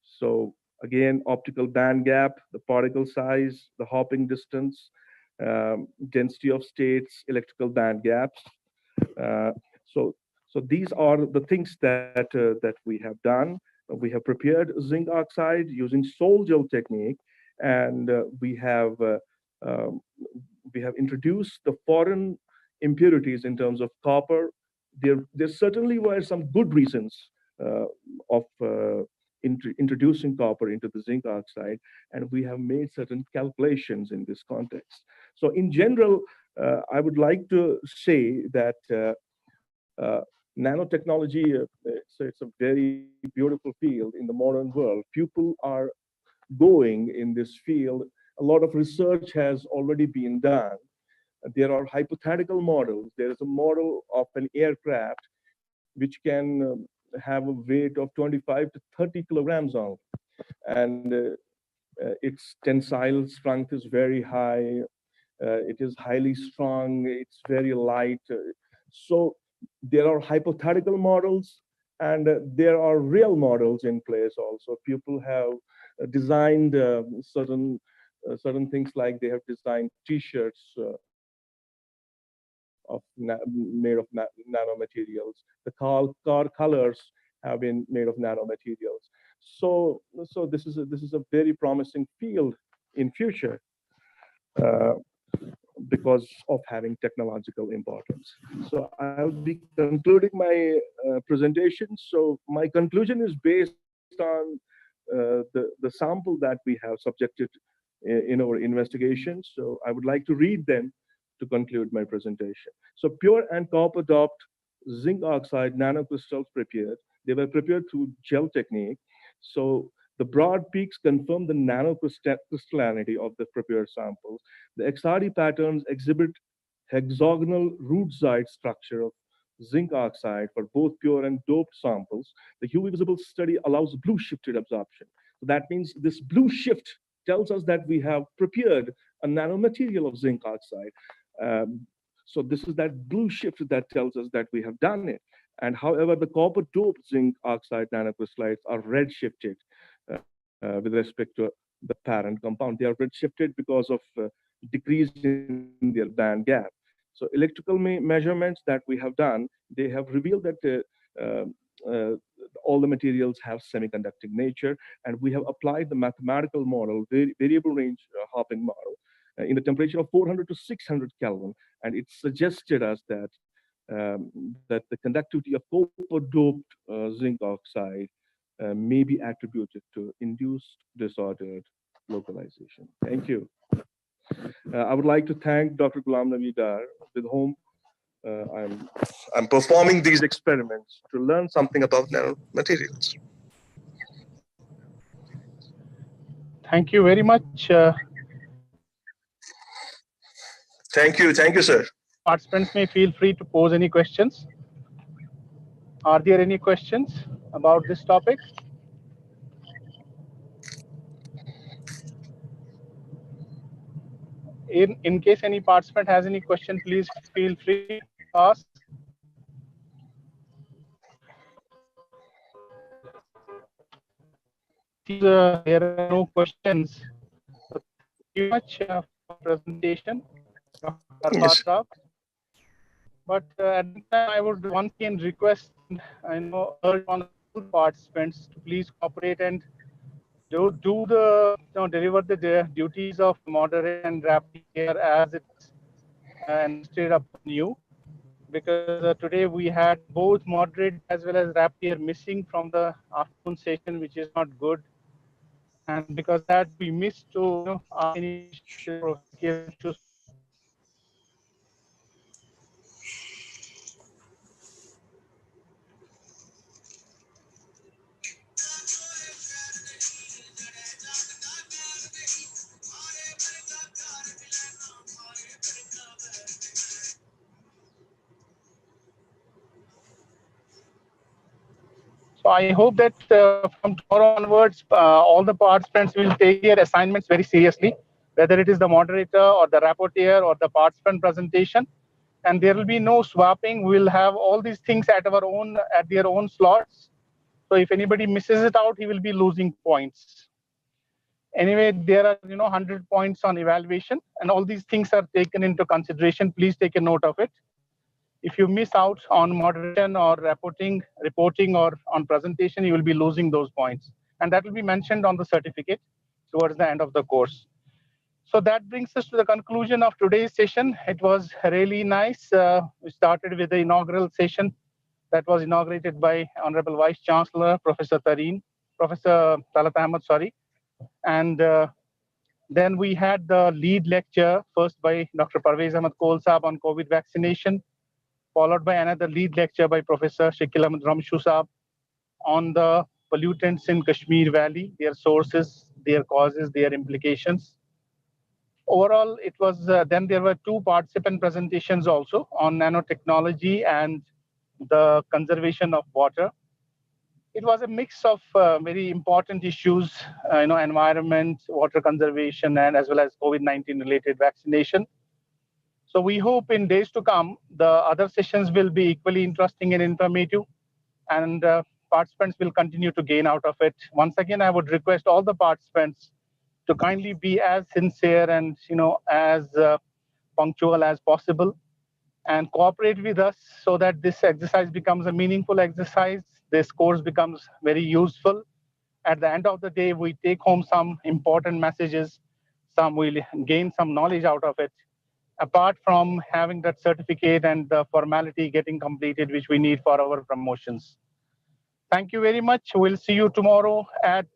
So again, optical band gap, the particle size, the hopping distance, density of states, electrical band gaps. Uh, so, so these are the things that we have done. We have prepared zinc oxide using sol gel technique, and um, we have introduced the foreign impurities in terms of copper. There certainly were some good reasons of introducing copper into the zinc oxide, and we have made certain calculations in this context. So in general, I would like to say that uh, nanotechnology, it's a very beautiful field in the modern world. People are going in this field. A lot of research has already been done. There are hypothetical models. There is a model of an aircraft which can have a weight of 25 to 30 kilograms on, and its tensile strength is very high. It is highly strong. It's very light. So there are hypothetical models, and there are real models in place also. People have designed certain things, like they have designed T-shirts made of nanomaterials. The car colors have been made of nanomaterials. So this is a very promising field in future. Because of having technological importance. So I'll be concluding my presentation. So my conclusion is based on the sample that we have subjected in our investigations. So I would like to read them to conclude my presentation. So pure and copper doped zinc oxide nanocrystals prepared. They were prepared through gel technique. So the broad peaks confirm the nanocrystallinity of the prepared samples. The XRD patterns exhibit hexagonal root-side structure of zinc oxide for both pure and doped samples. The UV visible study allows blue shifted absorption. So that means this blue shift tells us that we have prepared a nanomaterial of zinc oxide. So this is that blue shift that tells us that we have done it. And however, the copper doped zinc oxide nanocrystallites are red shifted with respect to the parent compound. They are redshifted because of decrease in their band gap. So electrical measurements that we have done, they have revealed that uh, uh, all the materials have semiconducting nature, and we have applied the mathematical model, variable range hopping model, in the temperature of 400 to 600 Kelvin, and it suggested us that the conductivity of copper-doped zinc oxide may be attributed to induced disordered localization. Thank you. I would like to thank Dr. Ghulam Nabi Dar, with whom I'm performing these experiments to learn something about nanomaterials. Thank you very much. Thank you, sir. Participants may feel free to pose any questions. Are there any questions about this topic? In case any participant has any question, please feel free to ask. There are no questions. So thank you much for presentation, Dr. Yes. Patra. But at this time, I would once again request, urge on all participants to please cooperate and deliver the duties of moderator and rapporteur as it's insisted upon you. Because today we had both moderator as well as rapporteur missing from the afternoon session, which is not good. And because that we missed to ask any questions to Professor Kiran to. I hope that from tomorrow onwards, all the participants will take their assignments very seriously, whether it is the moderator or the rapporteur or the participant presentation. And there will be no swapping. We'll have all these things at their own slots. So if anybody misses it out, he will be losing points. Anyway, there are 100 points on evaluation, and all these things are taken into consideration. Please take a note of it. If you miss out on moderation or reporting or on presentation, you will be losing those points. And that will be mentioned on the certificate towards the end of the course. So that brings us to the conclusion of today's session. It was really nice. We started with the inaugural session that was inaugurated by Honorable Vice Chancellor, Professor Talat Ahmed, sorry. And then we had the lead lecture, first by Dr. Parvez Ahmed Kol Saab on COVID vaccination, followed by another lead lecture by Professor Shakil Ahmed Ramshu Saab on the pollutants in Kashmir Valley, their sources, their causes, their implications. Overall, it was, then there were two participant presentations also on nanotechnology and the conservation of water. It was a mix of very important issues, environment, water conservation, and as well as COVID-19 related vaccination. So we hope in days to come, the other sessions will be equally interesting and informative, and participants will continue to gain out of it. Once again, I would request all the participants to kindly be as sincere and as punctual as possible, and cooperate with us so that this exercise becomes a meaningful exercise. This course becomes very useful. At the end of the day, we take home some important messages. Some will gain some knowledge out of it, apart from having that certificate and the formality getting completed, which we need for our promotions. Thank you very much. We'll see you tomorrow.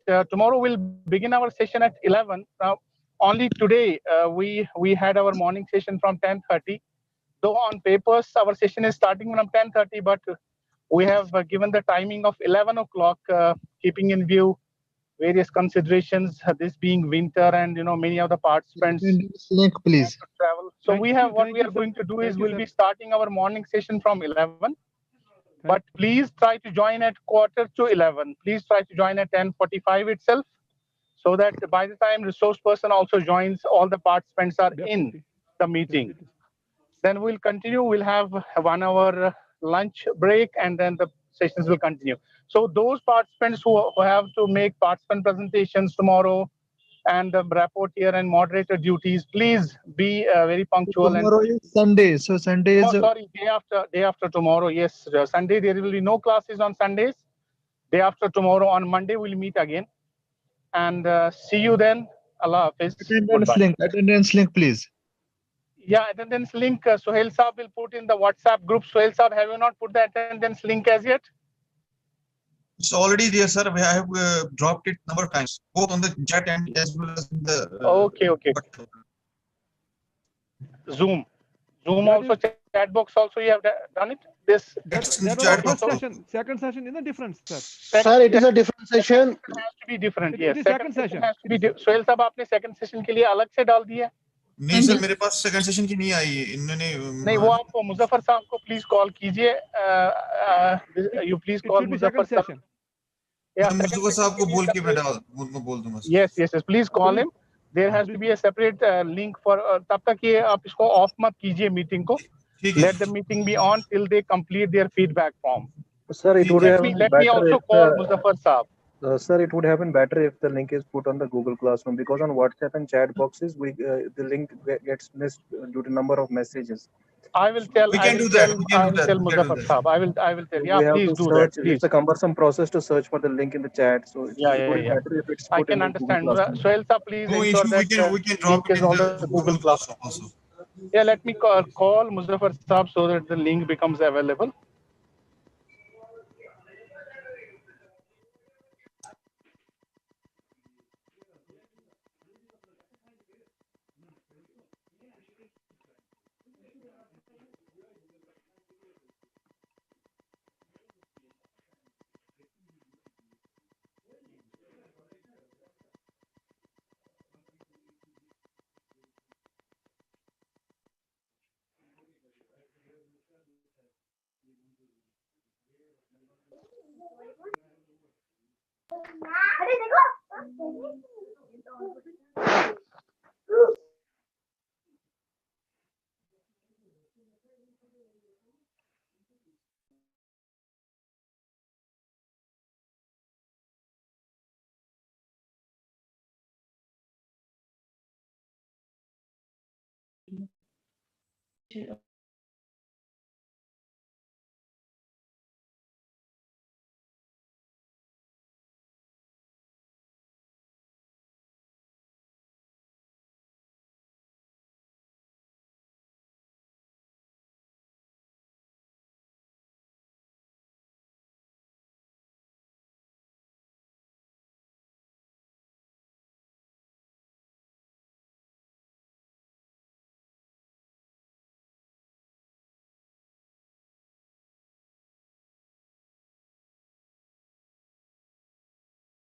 Tomorrow we'll begin our session at 11. Now, only today we had our morning session from 10:30. Though on papers our session is starting from 10:30, but we have given the timing of 11 o'clock, keeping in view various considerations, this being winter and many of the participants Link, please. travel. So what we are going to do is we'll be starting our morning session from 11. But please try to join at 11:15. Please try to join at 10:45 itself, so that by the time resource person also joins, all the participants are in the meeting. Then we'll continue. We'll have a 1 hour lunch break, and then the sessions will continue. So those participants who have to make participant presentations tomorrow and the rapporteur and moderator duties, please be very punctual. Tomorrow is Sunday, so Sunday is. Sorry, day after tomorrow. Yes, Sunday there will be no classes on Sundays. Day after tomorrow, on Monday, we'll meet again, and see you then. Allah Hafiz. Attendance link, please. Yeah, attendance link. Suhail Saab will put in the WhatsApp group. Suhail Saab, have you not put the attendance link as yet? It's already there, sir. I have dropped it number of times, both on the chat and as well as in the. Okay. Zoom also, chat box also, you have done it. That was first session. Second session is a different, sir. Sir, it is a different session. It has to be different. Yes. Second session has to be. Suhail Saab, आपने second session के लिए अलग से डाल दिया? नहीं sir, मेरे पास second session की नहीं आई है, इन्होंने नहीं, वो आपको मुजफ्फर साहब को प्लीज कॉल कीजिए. You please call Muzaffar Saab. Yeah, Muzaffar साहब को बोल के मैं उनको बोल दूंगा. Yes. Please call him. There has to be a separate link for. तब तक ये आप इसको off मत कीजिए meeting को. Let the meeting be on till they complete their feedback form. Sir, it would have been Let better me also if, call Muzaffar Saab. Sir, it would have been better if the link is put on the Google Classroom, because on WhatsApp and chat boxes, the link gets missed due to number of messages. I will tell. We can do that. I will tell Muzaffar Saab. I will tell. Yeah, please do that. Please. It's a cumbersome process to search for the link in the chat. So it would be better if it's put I can in understand. the Google Classroom. Suhail Saab, please ensure that we can drop it in the Google Classroom also. Yeah, let me call Muzaffar Saab so that the link becomes available.